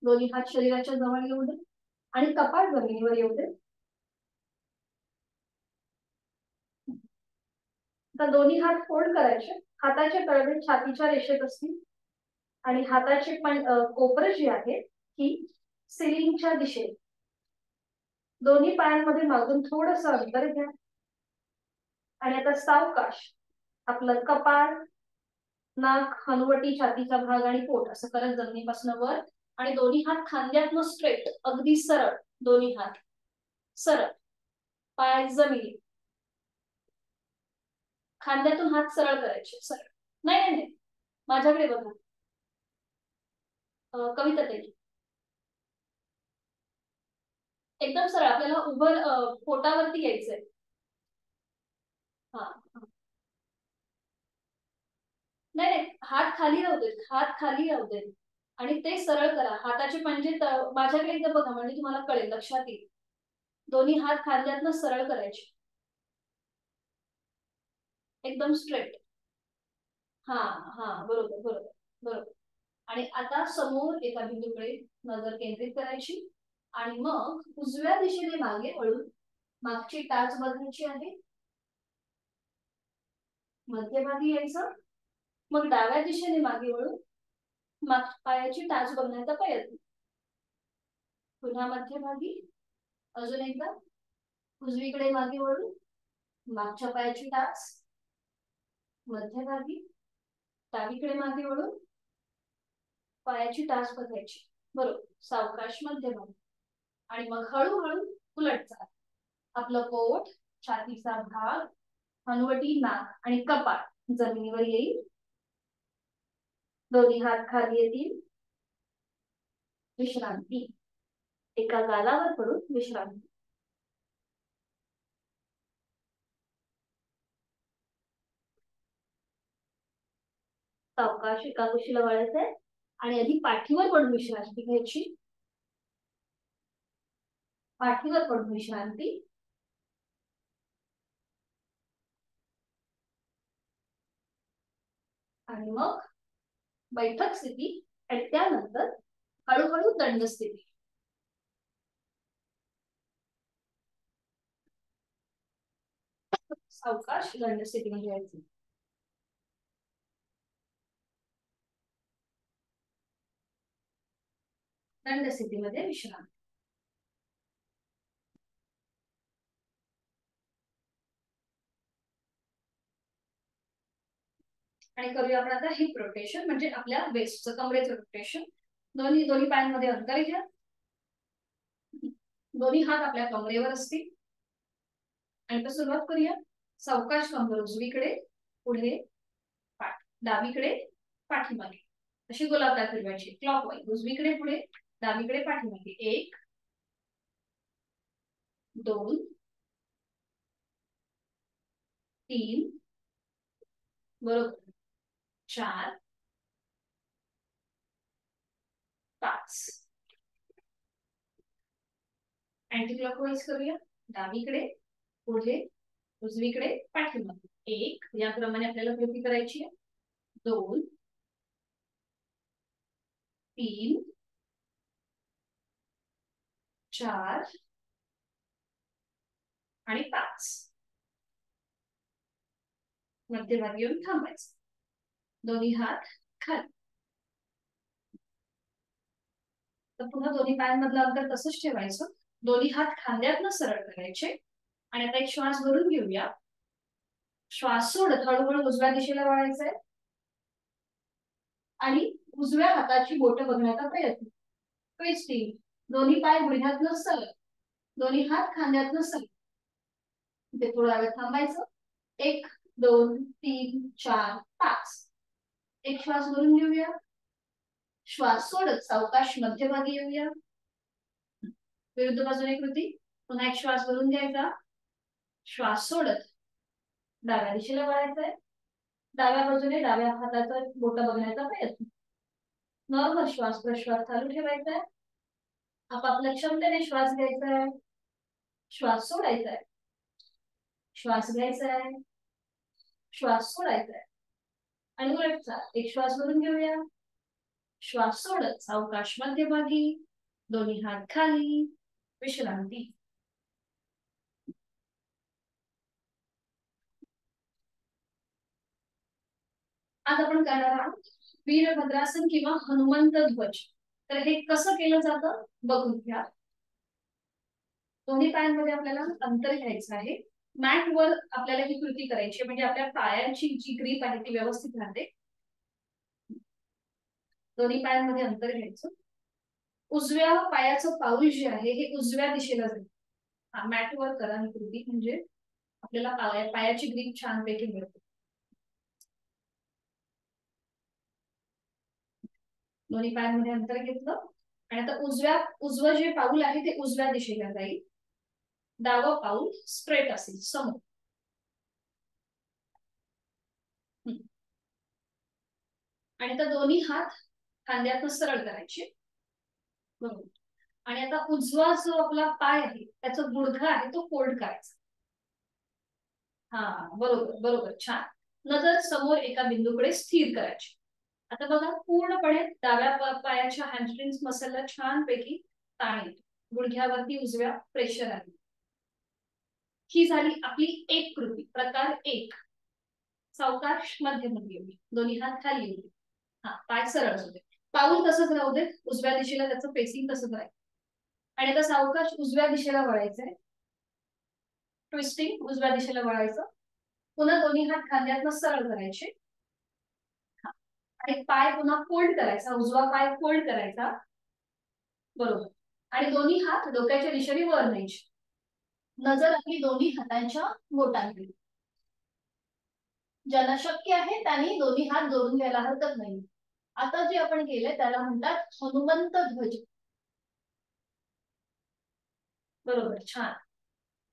दोन्ही हात शरीराच्या जवळ येऊ दे आणि कपाळ जमिनीवर येऊ दे. तर दोन्ही हात फोल्ड करायचे, हाताचे तळवे छातीच्या रेषेत असतील आणि हाताचे पण कोपरे जी आहे ही सिलिंगच्या दिशेने. दोन्ही पायांमध्ये मागून थोडस अंतर घ्या आणि आता सावकाश आपलं कपाळ, नाक, हनुवटी, छातीचा भाग आणि पोट असं करत जमिनीपासून वर आणि दोन्ही हात खांद्यातनं स्ट्रेट, अगदी सरळ, दोन्ही हात सरळ, पाय जमिनी, खांद्यातून हात सरळ करायचे, सरळ. नाही नाही नाही, माझ्याकडे बघा, कविता ताई, एकदम सरळ, आपल्याला उभं पोटावरती यायचंय. हा, नाही नाही, हात खाली राहू देत, हात खाली राहू देत आणि ते सरळ करा. हाताचे पंजे माझ्याकडे एकदा बघा, म्हणजे तुम्हाला कळेल, लक्षात येईल. दोन्ही हात खांद्यातनं सरळ करायचे, एकदम स्ट्रेट. हा हा, बरोबर बरोबर बरोबर. आणि आता समोर एका बिंदूकडे नजर केंद्रित करायची आणि मग उजव्या दिशेने मागे वळून मागची टाच बघायची आहे, मध्यभागी यायचं, मग डाव्या दिशेने मागे वळून माग पायाची टाच बघण्याचा प्रयत्न, पुन्हा मध्यभागी, अजून एकदा उजवीकडे मागे वळून मागच्या पायाची टाच, मध्यभागी, डावीकडे मागे वळून पायाची टाच बघायची, बरोबर, सावकाश मध्यभागी. आणि मग हळूहळू उलट चाल, आपलं पोट, छातीचा भाग, हनुवटी, नाक आणि कपाळ जमिनीवर येईल, दोन्ही हात खाली येतील, विश्रांती, एका गालावर पडून विश्रांती. सावकाश एका कुशीला वळायचंय आणि आधी पाठीवर पडून विश्रांती घ्यायची, पाठीवर पडून विश्रांती, आणि मग बैठक स्थिती आणि त्यानंतर हळूहळू दंड स्थिती. सावकाश दंड स्थितीमध्ये यायचं. दंड स्थितीमध्ये विश्रांती. आणि करूया आपण आता हिप रोटेशन, म्हणजे आपल्या वेस्टचं, कमरेचं रोटेशन. दोन्ही दोन्ही पायांमध्ये अंतर घ्या, दोन्ही हात आपल्या कमरेवर असतील आणि आता सुरुवात करूया. सावकाश कंबर उजवीकडे, पुढे पाठ, डावीकडे पाठीमागे, अशी गोलाकार फिरवायची, क्लॉकवाईज, उजवीकडे पुढे, डावीकडे पाठीमागे. 1 2 3, बरोबर, 4 5. अँटी क्लॉकवाईज करूया, डावीकडे पुढे, उजवीकडे पाठीमागे. 1, याप्रमाणे आपल्याला कृती करायची आहे. 2 3 4 आणि 5. मध्यभागी येऊन थांबायचं, दोन्ही हात खाली. तर पुन्हा दोन्ही पायांमधलं अंतर तसंच ठेवायचं, दोन्ही हात खांद्यातनं सरळ करायचे आणि आता एक श्वास भरून घेऊया. श्वास सोडत हळूहळू उजव्या दिशेला वळायचंय, आणि उजव्या हाताची बोट बघण्याचा प्रयत्न. ट्विस्टिंग. दोन्ही पाय गुडघ्यातनं सरळ, दोन्ही हात खांद्यातनं सरळ. इथे थोडा वेळ थांबायचं. 1 2 3 4 5. एक श्वास भरून घेऊया. श्वास सोडत सावकाश मध्यभागी येऊया. विरुद्ध बाजूने कृती. पुन्हा एक श्वास भरून घ्यायचा. श्वास सोडत डाव्या दिशेला वळायचंय. डाव्या बाजूने डाव्या हाताचा बोट बघण्याचा प्रयत्न. नॉर्मल श्वास प्रश्वास चालू ठेवायचा आहे. आपापल्या क्षमतेने श्वास घ्यायचा आहे, श्वास सोडायचा आहे, श्वास घ्यायचा आहे, श्वास सोडायचा आहे. आणि उलटचा एक श्वास भरून घेऊया. श्वास सोडत सावकाश मध्यभागी, दोन्ही हात खाली, विश्रांती. आज आपण करणार आहोत वीरभद्रासन किंवा हनुमंत ध्वज. तर हे कसं केलं जातं बघून घ्या. दोन्ही पायांमध्ये आपल्याला अंतर घ्यायचं आहे. मॅट वर आपल्याला ही कृती करायची म्हणजे आपल्या पायांची जी ग्रीप आहे ती व्यवस्थित राहते. दोन्ही पायांमध्ये अंतर घ्यायचं. उजव्या पायाचं पाऊल जे आहे हे उजव्या दिशेला जाईल. मॅट वर करा ही कृती म्हणजे आपल्याला पायाची ग्रीप छानपैकी मिळते. दोन्ही पायांमध्ये अंतर घेतलं आणि आता उजवं जे पाऊल आहे ते उजव्या दिशेला जाईल. डावं पाऊल स्ट्रेट असेल समोर. आणि आता दोन्ही हात खांद्यातून सरळ करायचे. बरोबर. आणि आता उजवा जो आपला पाय आहे त्याचा गुडघा आहे तो फोल्ड करायचा. हा बरोबर बरोबर छान. नजर समोर एका बिंदूकडे स्थिर करायची. आता बघा पूर्णपणे डाव्या पायाच्या हॅमस्ट्रिंग्स मसलला छानपैकी ताण येतो. गुडघ्यावरती उजव्या प्रेशर आहे. ही झाली आपली एक कृती प्रकार 1. सावकाश मध्यभागी येऊ. दोन्ही हात खाली येऊ. हा पाय सरळ असू दे. पाऊल तसंच राहू दे. उजव्या दिशेला त्याचं फेसिंग तसंच राहील. आणि आता सावकाश उजव्या दिशेला वळायचंय. ट्विस्टिंग उजव्या दिशेला वळायचं. पुन्हा दोन्ही हात खांद्यातनं सरळ करायचे. आणि पाय पुन्हा फोल्ड करायचा. उजवा पाय फोल्ड करायचा. बरोबर. आणि दोन्ही हात डोक्याच्या दिशेने वर न्यायचे. नजर आपली दोन्ही हातांच्या बोटांकडे. ज्यांना शक्य आहे त्यांनी दोन्ही हात जोडून घ्यायला हरकत नाही. आता जे आपण केलंय त्याला म्हणतात हनुमंत ध्वज. बरोबर छान.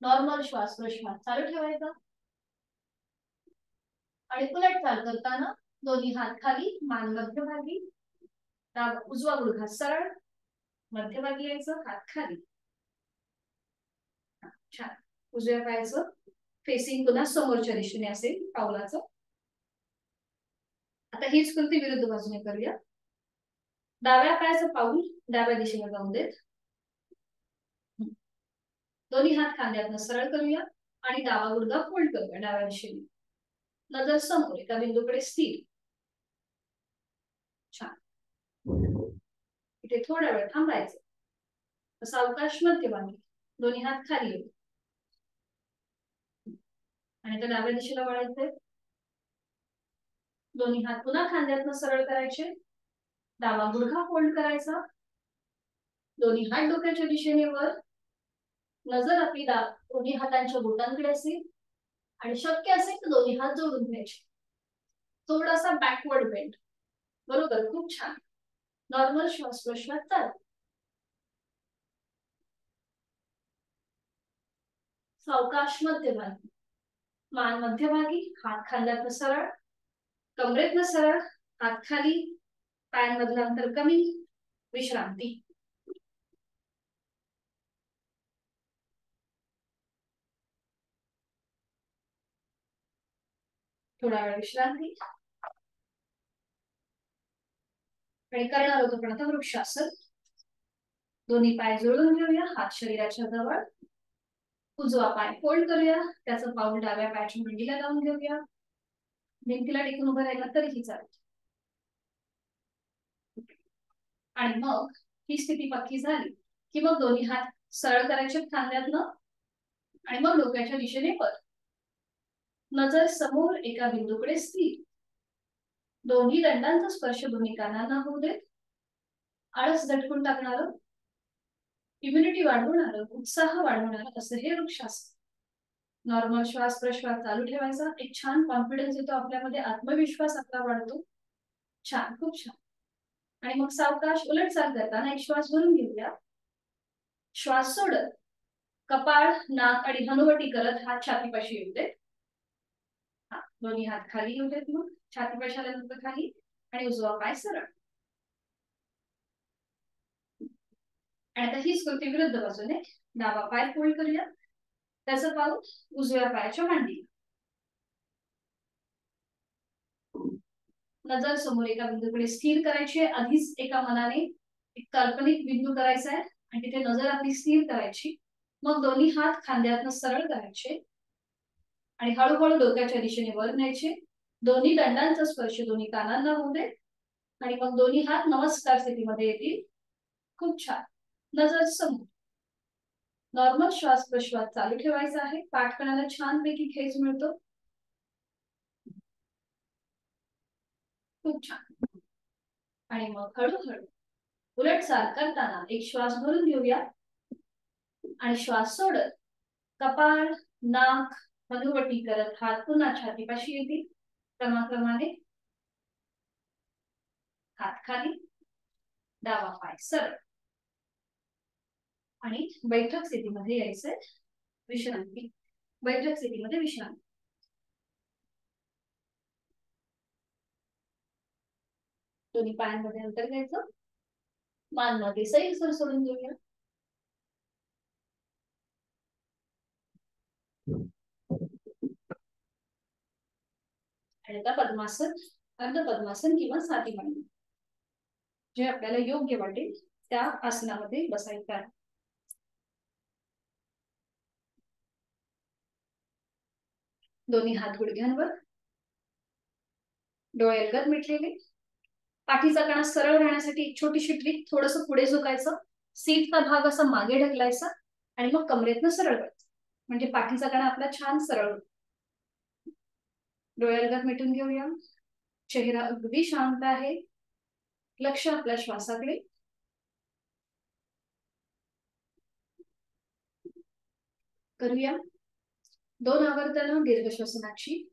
नॉर्मल श्वास प्रश्वास चालू ठेवायचा. आणि उलट चाल करताना दोन्ही हात खाली, मान मध्यभागी, उजवा गुडघा सरळ, मध्यभागी यायचं, हात खाली. छान. उजव्या पायाचं फेसिंग पुन्हा समोरच्या दिशेने असेल पावलाचं. आता हीच कृती विरुद्ध बाजूने करूया. डाव्या पायाचं पाऊल डाव्या दिशेने जाऊन देत. दोन्ही हात खांद्यातनं सरळ करूया आणि डावा गुडघा फोल्ड करूया डाव्या दिशेने. नजर समोर एका बिंदूकडे स्थिर. छान. इथे थोडा वेळ थांबायचं. सावकाश मध्यभागी, दोन्ही हात खाली येऊ. आणि आता डाव्या दिशेला वळायचंय. दोन्ही हात पुन्हा खांद्यातनं सरळ करायचे. डावा गुडघा फोल्ड करायचा. दोन्ही हात डोक्याच्या दिशेने वर. नजर आपली दोन्ही हातांच्या बोटांकडे असेल आणि शक्य असेल तर दोन्ही हात जोडून घ्यायचे. थोडासा बॅकवर्ड बेंड. बरोबर खूप छान. नॉर्मल श्वास प्रश्वास चालू. सावकाश मध्यभागी, मान मध्यभागी, हात खांद्यातनं सरळ, कमरेतनं सरळ, हात खाली, पायांमधलं अंतर कमी, विश्रांती. थोडा वेळ विश्रांती. आणि करणार होतो पण आता वृक्षासन. दोन्ही पाय जुळवून घेऊया. हात शरीराच्या जवळ. उजवा पाय फोल्ड करूया. त्याचं पाऊल डाव्या पायाच्या मांडीला लावून घेऊया. भिंतीला टेकून उभं राहिला तरीही चालेल. आणि मग ही स्थिती पक्की झाली की मग दोन्ही हात सरळ करायचे खांद्यातनं आणि मग डोक्याच्या दिशेने वर. नजर समोर एका बिंदूकडे स्थिर. दोन्ही दंडांचा स्पर्श दोन्ही कानांना होऊ देत. आळस झटकून टाकणारं, इम्युनिटी वाढवणारं, उत्साह वाढवणारं असं हे वृक्षासन. नॉर्मल श्वास प्रश्वास चालू ठेवायचा. एक छान कॉन्फिडन्स येतो आपल्यामध्ये, आत्मविश्वास आपला वाढतो. छान, खूप छान. आणि मग सावकाश उलट चाल करताना एक श्वास भरून घेऊया. श्वास सोडत कपाळ, नाक आणि हनुवटी करत हात छातीपाशी येऊ देत. दोन्ही हात खाली येऊ देत. मग छातीपाशी आल्यानंतर खाली आणि उजवा पाय सरळ. आणि आता हीच कृती विरुद्ध बाजूने. डावा पाय फोल्ड करूया, त्याचं पाऊल उजव्या पायाच्या मांडी. नजर समोर एका बिंदूकडे स्थिर करायची आहे. आधीच एका मनाने एक काल्पनिक बिंदू करायचा आहे आणि तिथे नजर आपली स्थिर करायची. मग दोन्ही हात खांद्यातनं सरळ करायचे आणि हळूहळू डोक्याच्या दिशेने वर न्यायचे. दोन्ही दंडांचा स्पर्श दोन्ही कानांना होऊ दे आणि मग दोन्ही हात नमस्कार स्थितीमध्ये येतील. खूप छान. नजर समोर. नॉर्मल श्वास प्रश्वास चालू ठेवायचा आहे. पाठकणाला छानपैकी खेच मिळतो. खूप छान. आणि मग हळूहळू उलट चाल करताना एक श्वास भरून घेऊया आणि श्वास सोडत कपाळ, नाक, हनुवटी करत हात पुन्हा छातीपाशी येतील. क्रमाक्रमाने हात खाली, डावा पाय सरळ आणि बैठक स्थितीमध्ये यायचंय. विश्रांती. बैठक स्थितीमध्ये विश्रांती. दोन्ही पायांमध्ये अंतर घ्यायचं. मान मध्ये सैलसर सोडून घेऊया. आणि आता पद्मासन, अर्ध पद्मासन किंवा साधी मांडी, जे आपल्याला योग्य वाटेल त्या आसनामध्ये बसायचं आहे. दोन्ही हात गुडघ्यांवर, डोळे अलगद मिटलेले. पाठीचा कणा सरळ राहण्यासाठी एक छोटीशी ट्रिक, थोडंसं पुढे झुकायचं, सीटचा भाग असा मागे ढकलायचा आणि मग कमरेतनं सरळ करायचं, म्हणजे पाठीचा कणा आपला छान सरळ होतो. डोळे अलगद मिटून घेऊया. चेहरा अगदी शांत आहे. लक्ष आपल्या श्वासाकडे. करूया 2 आवर्तनं दीर्घ श्वसनाची.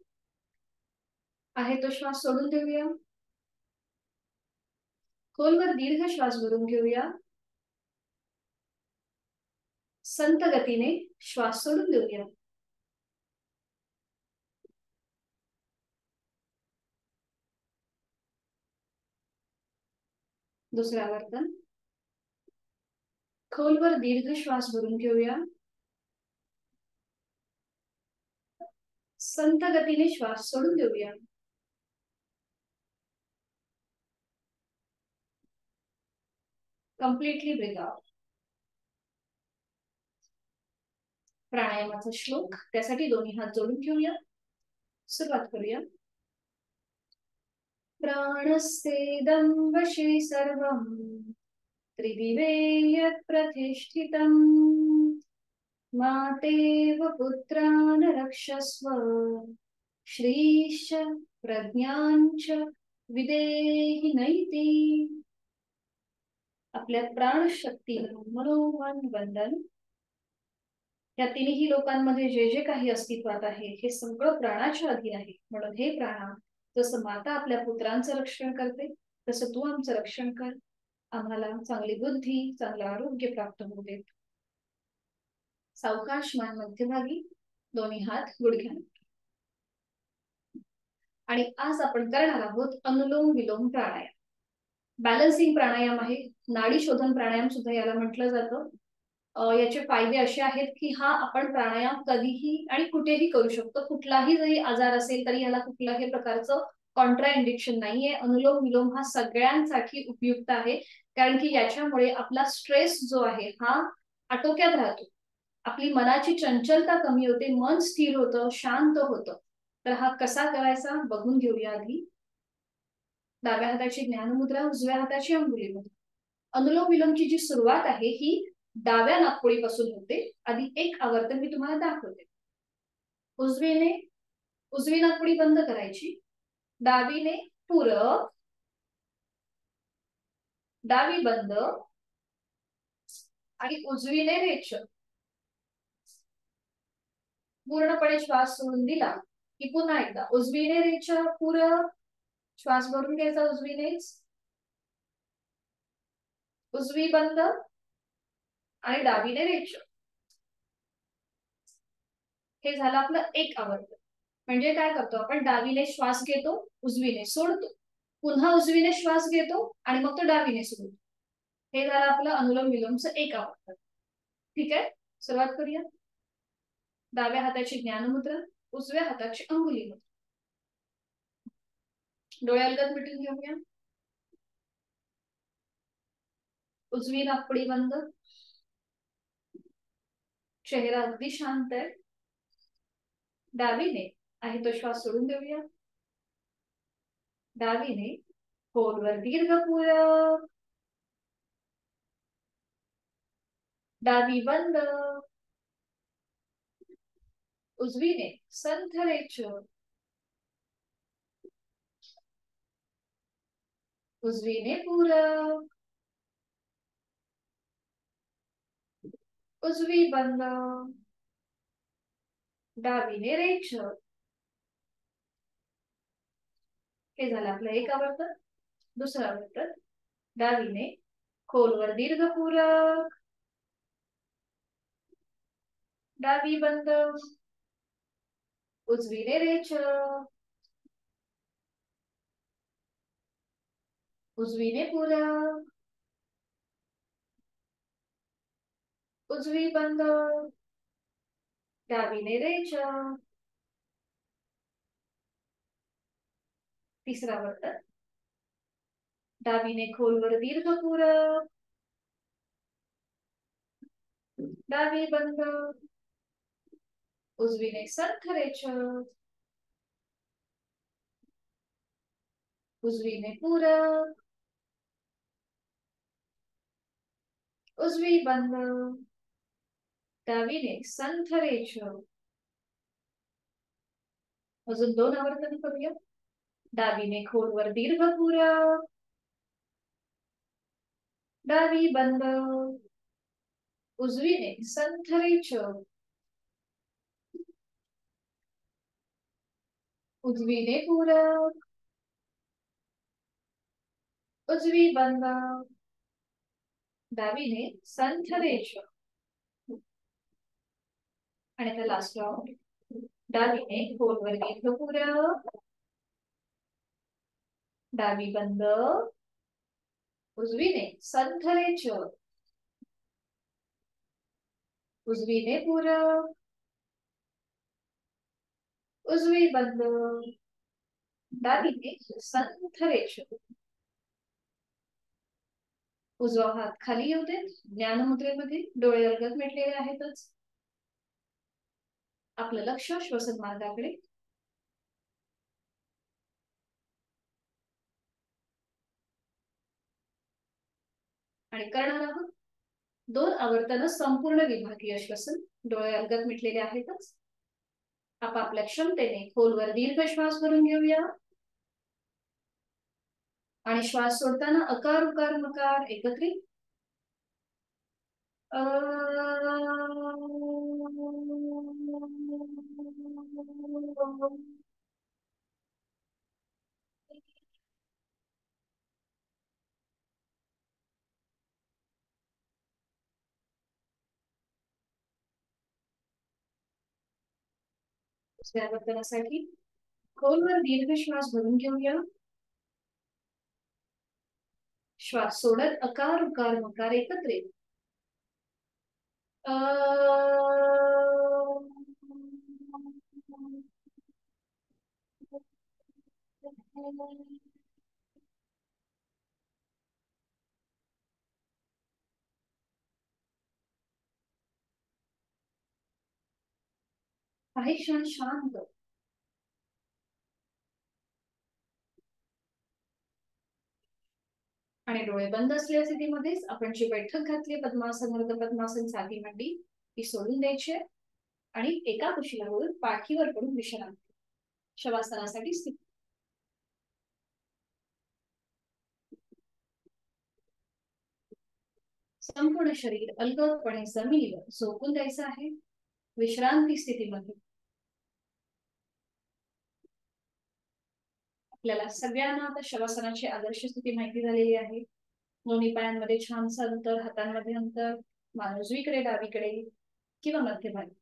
आहे तो श्वास सोडून देऊया. खोलवर दीर्घ श्वास भरून घेऊया. संत गतीने श्वास सोडून देऊया. दुसरे आवर्तन. खोलवर दीर्घ श्वास भरून घेऊया. संत गतीने श्वास सोडून देऊया. Completely breathe out. प्राणायामाचा श्लोक, त्यासाठी दोन्ही हात जोडून ठेवूया. सुरुवात करूया. प्राणस्तेदं वशी सर्वं त्रिदिवे यत् प्रतिष्ठितं मातेव पुत्रान् रक्षस्व श्रीश्च प्रज्ञाञ्च विदेहि नैति. आपल्या प्राणशक्ती मनोमन वंदन. या तिन्ही लोकांमध्ये जे जे काही अस्तित्वात आहे हे सगळं प्राणाच्या अधीन आहे. म्हणून हे प्राणा, जसं माता आपल्या पुत्रांचं रक्षण करते तसं तू आमचं रक्षण कर. आम्हाला चांगली बुद्धी, चांगलं आरोग्य प्राप्त होऊ देत. सावकाश मान मध्यभागी, दोन्ही हात गुडघ्यावर. आणि आज आपण करणार आहोत अनुलोम विलोम प्राणायाम. बॅलन्सिंग प्राणायाम आहे. नाडी शोधन प्राणायाम सुद्धा याला म्हटलं जातं. याचे फायदे असे आहेत की हा आपण प्राणायाम कधीही आणि कुठेही करू शकतो. कुठलाही जरी आजार असेल तरी याला कुठल्याही प्रकारचं कॉन्ट्रा इंडिकेशन नाहीये. अनुलोम विलोम हा सगळ्यांसाठी उपयुक्त आहे, कारण की याच्यामुळे आपला स्ट्रेस जो आहे हा आटोक्यात राहतो. आपली मनाची चंचलता कमी होते, मन स्थिर होतं, शांत होतं. तर हा कसा करायचा बघून घेऊया. आधी डाव्या हाताची ज्ञानमुद्रा, उजव्या हाताची अंगुली मुद्रा. अनुलोम विलोमची जी सुरुवात आहे ही डाव्या नाकपुडीपासून होते. आधी एक आवर्तन मी तुम्हाला दाखवते. उजवी नाकपुडी बंद करायची, डावीने पूरक, डावी बंद आणि उजवीने रेचक. पूर्णपणे श्वास सोडून दिला की पुन्हा एकदा उजवीने रेचक, पूरक, श्वास भरून घ्यायचा उजवीनेच, उजवी बंद आणि डावीने रेचक. हे झालं आपलं एक आवर्तन. म्हणजे काय करतो आपण, डावीने श्वास घेतो, उजवीने सोडतो, पुन्हा उजवीने श्वास घेतो आणि मग तो डावीने सोडतो. हे झालं आपलं अनुलोम विलोमचं एक आवर्तन. ठीक आहे, सुरुवात करूया. डाव्या हाताची ज्ञानमुद्रा, उजव्या हाताची अंगुली मुद्रा. डोळे अलगद मिटून घेऊया. उजवी नाकपुडी बंद, चेहरा अगदी शांत आहे. डावीने आहे तो श्वास सोडून देऊया. डावीने खोलवर दीर्घ पूरक, डावी बंद, उजवीने संथ रेचक, उजवीने पूरक, उजवी बंद, डावीने रेचक. हे झालं आपलं एक आवर्तन. दुसरं आवर्तन, डावीने खोलवर दीर्घ पूरक, डावी बंद, उजवीने रेचक, उजवीने पूरक, उजवी बंद, डावीने रेचक. तिसरा आवर्तन, डावीने खोलवर दीर्घ पूरक, डावी बंद, उजवीने संथ रेचक, उजवीने पूरक, उजवी बंद, डावीने संथ रेचक. अजून दोन आवर्तन करूया. डावीने खोलवर दीर्घ पूरक, डावी बंद, उजवीने संथ रेचक, उजवीने पूरक, उजवी बंद, डावीने संथ रेचक. आणि आता लास्ट राऊंड. डावीने खोलवर दीर्घ पूरक, डावी बंद, उजवीने संथ रेचक, उजवीने पूरक, उजवी बंद, डावीने संथ रेचक. उजवा हात खाली येऊ देत. ज्ञानमुद्रेमध्ये डोळे अलगद मिटलेले आहेतच. आपलं लक्ष श्वसन मार्गाकडे. आणि करणार आहोत दोन आवर्तन संपूर्ण विभागीय श्वसन. डोळे अलगद मिटलेले आहेतच. आपापल्या क्षमतेने खोलवर दीर्घ श्वास भरून घेऊया. आणि श्वास सोडताना अकार उकार मकार एकत्रित. दुसऱ्या आवर्तनासाठी खोलवर दीर्घ श्वास भरून घेऊया. श्वास सोडत अकार उकार मकार एकत्रित. काही क्षण शांत. आणि डोळे बंद असलेल्या स्थितीमध्येच आपण जी बैठक घातली पद्मासन अर्ध पद्मासन साधी मांडी ती सोडून द्यायची आणि एका कुशीला होऊन पाठीवर पडून विश्रांती. शवासनासाठी स्थिती. संपूर्ण शरीर अलगदपणे जमिनीवर झोकून द्यायचं आहे विश्रांती स्थितीमध्ये. आपल्याला सगळ्यांना आता शवासनाची आदर्श स्थिती माहिती झालेली आहे. दोन्ही पायांमध्ये छानसं अंतर, हातांमध्ये अंतर, मान उजवीकडे डावीकडे किंवा मध्यभागी,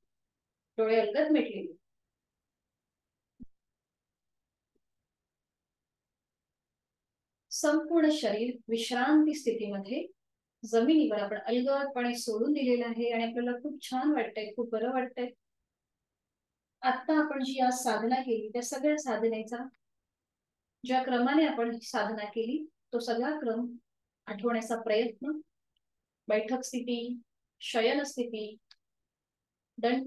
डोळे अलगद मिटलेले. संपूर्ण शरीर विश्रांती स्थितीमध्ये जमिनीवर आपण अलगदपणे सोडून दिलेलं आहे आणि आपल्याला खूप छान वाटतंय, खूप बरं वाटतंय. आता आपण जी आज साधना केली त्या सगळ्या साधनेचा, ज्या क्रमाने आपण साधना केली तो सगळा क्रम आठवण्याचा प्रयत्न. बैठक स्थिती, शयन स्थिती, दंड,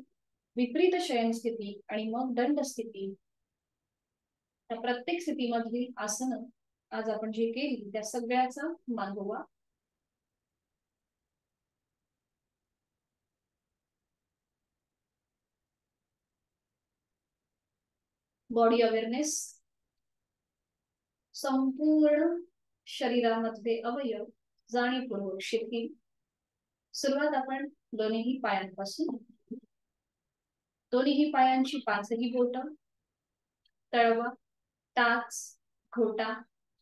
विपरीत शयन स्थिती आणि मग दंड स्थिती, त्या प्रत्येक स्थितीमधील आसनं आज आपण जे केली त्या सगळ्याचा मागोवा. बॉडी अवेअरनेस, संपूर्ण शरीरामध्ये अवयव जाणीवपूर्वक शिथिल. सुरुवात आपण दोन्ही पायांपासून. दोन्ही पायांची पाचही बोट, तळवा, टाच, घोटा,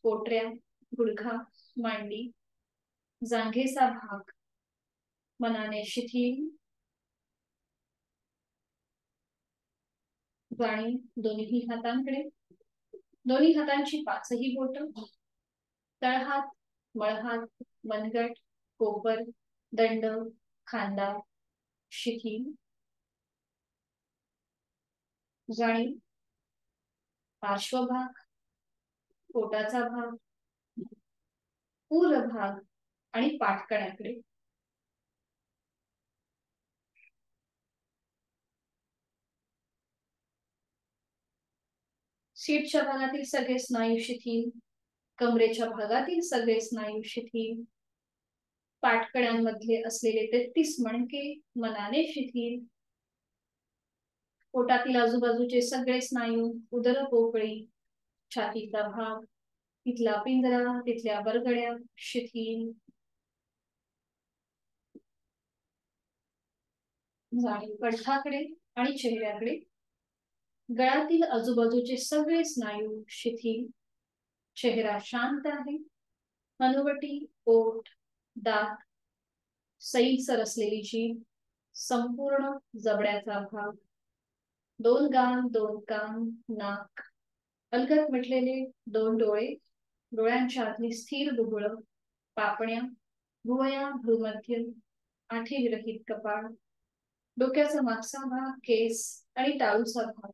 पोटऱ्या, गुडघा, मांडी, जांघेचा भाग मनाने शिथिल. जाणीव दोन्ही हातांकडे. दोन्ही हातांची पाचही बोट, तळहात, मळहात, मनगट, कोपर, दंड, खांदा शिथिल. जाणीव पार्श्वभाग, पोटाचा भाग, पूर्व भाग आणि पाठकण्याकडे. सीटच्या भागातील सगळे स्नायू शिथिल. कमरेच्या भागातील सगळे स्नायू शिथिल. पाठकड्यांमध्ये असलेले 33 मणके मनाने शिथिल. पोटातील आजूबाजूचे सगळे स्नायू, उदर पोकळी, छातीचा भाग, तिथला पिंजरा, तिथल्या बरगड्या शिथिल. जाणीव कंठाकडे आणि चेहऱ्याकडे. गळ्यातील आजूबाजूचे सगळे स्नायू शिथिल. चेहरा शांत आहे. हनुवटी, ओठ, दात, सैलसर असलेली जीभ, संपूर्ण जबड्याचा भाग, दोन गाल, दोन कान, नाक, अलगद मिटलेले दोन डोळे, डोळ्यांच्या आतली स्थिर बुबुळ, पापण्या, भुवया, भ्रूमध्य, आठी विरहित कपाळ, डोक्याचा मागचा भाग, केस आणि टाळूचा भाग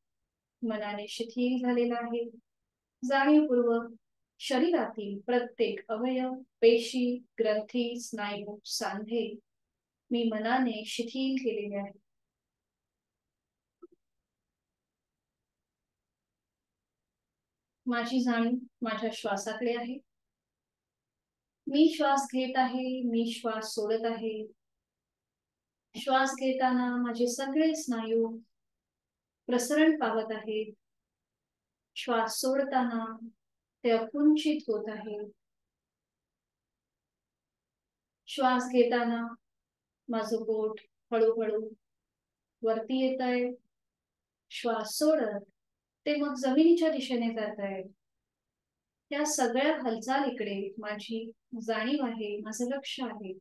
मनाने शिथिल झालेला आहे. जाणीवपूर्वक शरीरातील प्रत्येक अवयव, पेशी, ग्रंथी, स्नायू, सांधे मी मनाने शिथिल केलेले आहे. माझी जाणीव माझ्या श्वासाकडे आहे. मी श्वास घेत आहे, मी श्वास सोडत आहे. श्वास घेताना माझे सगळे स्नायू प्रसरण पावत आहेत. श्वास सोडताना ते अकुंचित होत आहे. श्वास घेताना माझं पोट हळूहळू वरती येत आहे. श्वास सोडत ते मग जमिनीच्या दिशेने जात आहे. त्या सगळ्या हालचालीकडे माझी जाणीव आहे, माझं लक्ष आहे.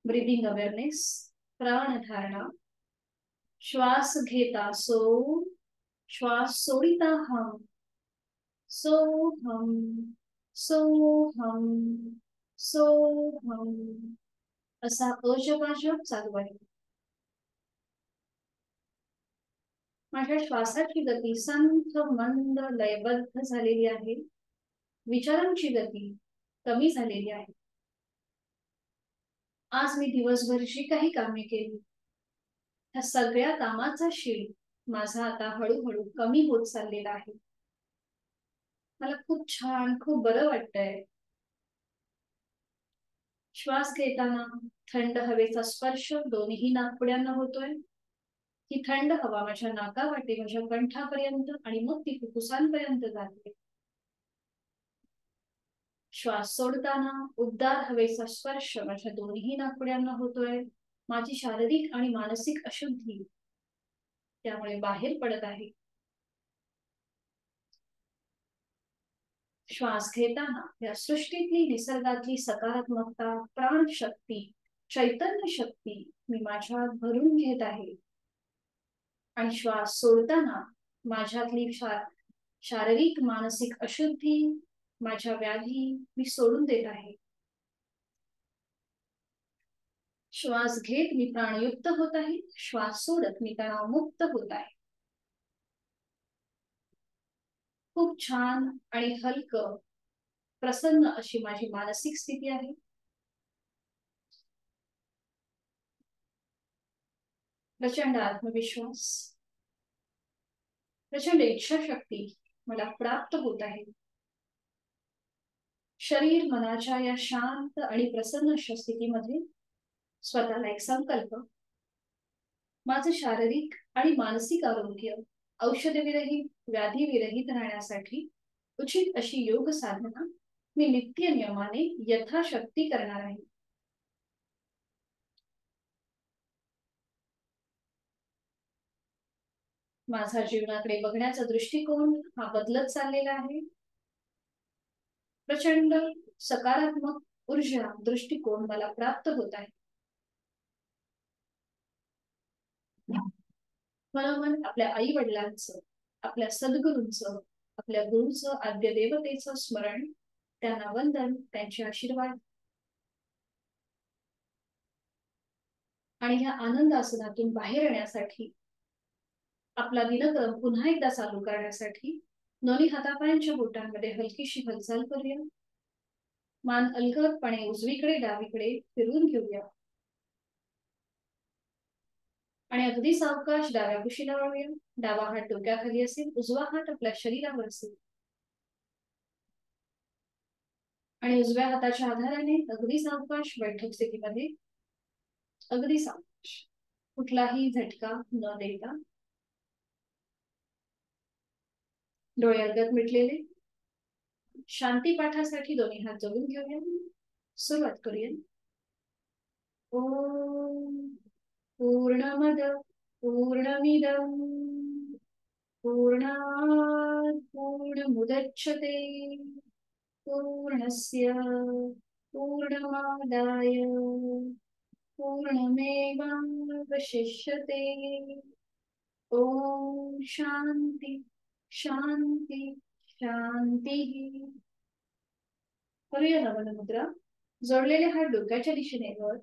ब्रीदिंग अवेअरनेस, प्राणधारणा. श्वास घेता सो, श्वास सोडिता हम, सो हम, सो हम, सो हम, असा अजपाजप चालू आहे. माझ्या श्वासाची गती संथ, मंद, लयबद्ध झालेली आहे. विचारांची गती कमी झालेली आहे. आज मी दिवसभर जी काही कामे केली त्या सगळ्या कामाचा शीळ माझा आता हळूहळू कमी होत चाललेला आहे. मला खूप छान, खूप बरं वाटतंय. श्वास घेताना थंड हवेचा स्पर्श दोन्ही नाकपुड्यांना होतोय. ही थंड हवा माझ्या नाकावाटे माझ्या कंठापर्यंत आणि मग ती फुफ्फुसांपर्यंत जाते. श्वास सोडताना उबदार हवेचा स्पर्श माझ्या दोन्ही नाकपुड्यांना होतोय. माझी शारीरिक आणि मानसिक अशुद्धी त्यामुळे बाहेर पडत आहे. श्वास घेताना या सृष्टीतली निसर्गातली सकारात्मकता, प्राणशक्ती, चैतन्य शक्ती मी माझ्यात भरून घेत आहे. आणि श्वास सोडताना माझ्यातली शारीरिक मानसिक अशुद्धी, माझ्या व्याधी मी सोडून देत आहे. श्वास घेत मी प्राणयुक्त होत आहे. श्वास सोडत मी तणावमुक्त होत आहे. खूप छान आणि हलकं, प्रसन्न अशी माझी मानसिक स्थिती आहे. प्रचंड आत्मविश्वास, प्रचंड इच्छाशक्ती मला प्राप्त होत आहे. शरीर मनाच्या या शांत आणि प्रसन्न स्थितीमध्ये स्वतःला एक संकल्प, माझं शारीरिक आणि मानसिक आरोग्य औषधविरहित, व्याधीविरहित राहण्यासाठी उचित अशी योग साधना मी नित्य नियमाने यथाशक्ती करणार आहे. माझा जीवनाकडे बघण्याचा दृष्टिकोन हा बदलत चाललेला आहे. प्रचंड सकारात्मक ऊर्जा दृष्टिकोन मला प्राप्त होत आहे. मनोमन आपल्या आई वडिलांचं, आपल्या सद्गुरूंचं, आपल्या गुरुचं, आद्य देवतेचं स्मरण, त्यांना वंदन, त्यांचे आशीर्वाद आणि ह्या आनंद आसनातून बाहेर येण्यासाठी, आपला दिनक्रम पुन्हा एकदा चालू करण्यासाठी दोन्ही हातापायांच्या बोटांमध्ये हलकीशी हालचाल करूया. मान अलगदपणे उजवीकडे डावीकडे फिरून घेऊया आणि अगदी सावकाश डाव्या कुशीला वळूया. डावा हात डोक्याखाली असेल, उजवा हात आपल्या शरीरावर असेल आणि उजव्या हाताच्या आधाराने अगदी सावकाश बैठक स्थितीमध्ये, अगदी सावकाश, कुठलाही झटका न देता डोळे अलगद मिटलेले. शांती पाठासाठी दोन्ही हात जोडून घेऊया. सुरुवात करूया. ओम पूर्णमद पूर्णमिदं पूर्णात् पूर्णमुदच्यते पूर्णस्य पूर्णमादाय पूर्णमेवावशिष्यते. ओम शांती शांती शांती. करूया नमन मुद्रा. जोडलेले हात डोक्याच्या दिशेने वर,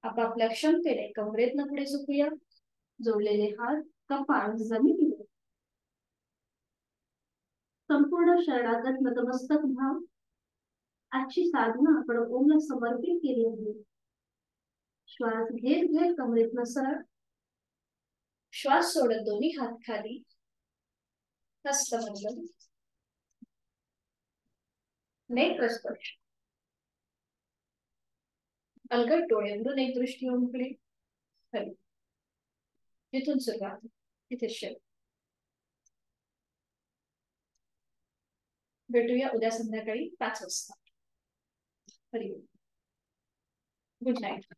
आपापल्या क्षमतेने कमरेतनं पुढे झुकूया. जोडलेले हात कपाळ जमिनीवर, संपूर्ण शरीरात नतमस्तक भाव. आजची साधना आपण ओमला समर्पित केली आहे. श्वास घेत घेत कमरेतनं सरळ, श्वास सोडत दोन्ही हात खाली, हस्तबंधन, नेत्रस्पर्श, अलगद डोळे उघडून एक दृष्टी ओमकडे खाली. जिथून सुरुवात तिथे शेव. भेटूया उद्या संध्याकाळी 5 वाजता. हरिओम. Good night.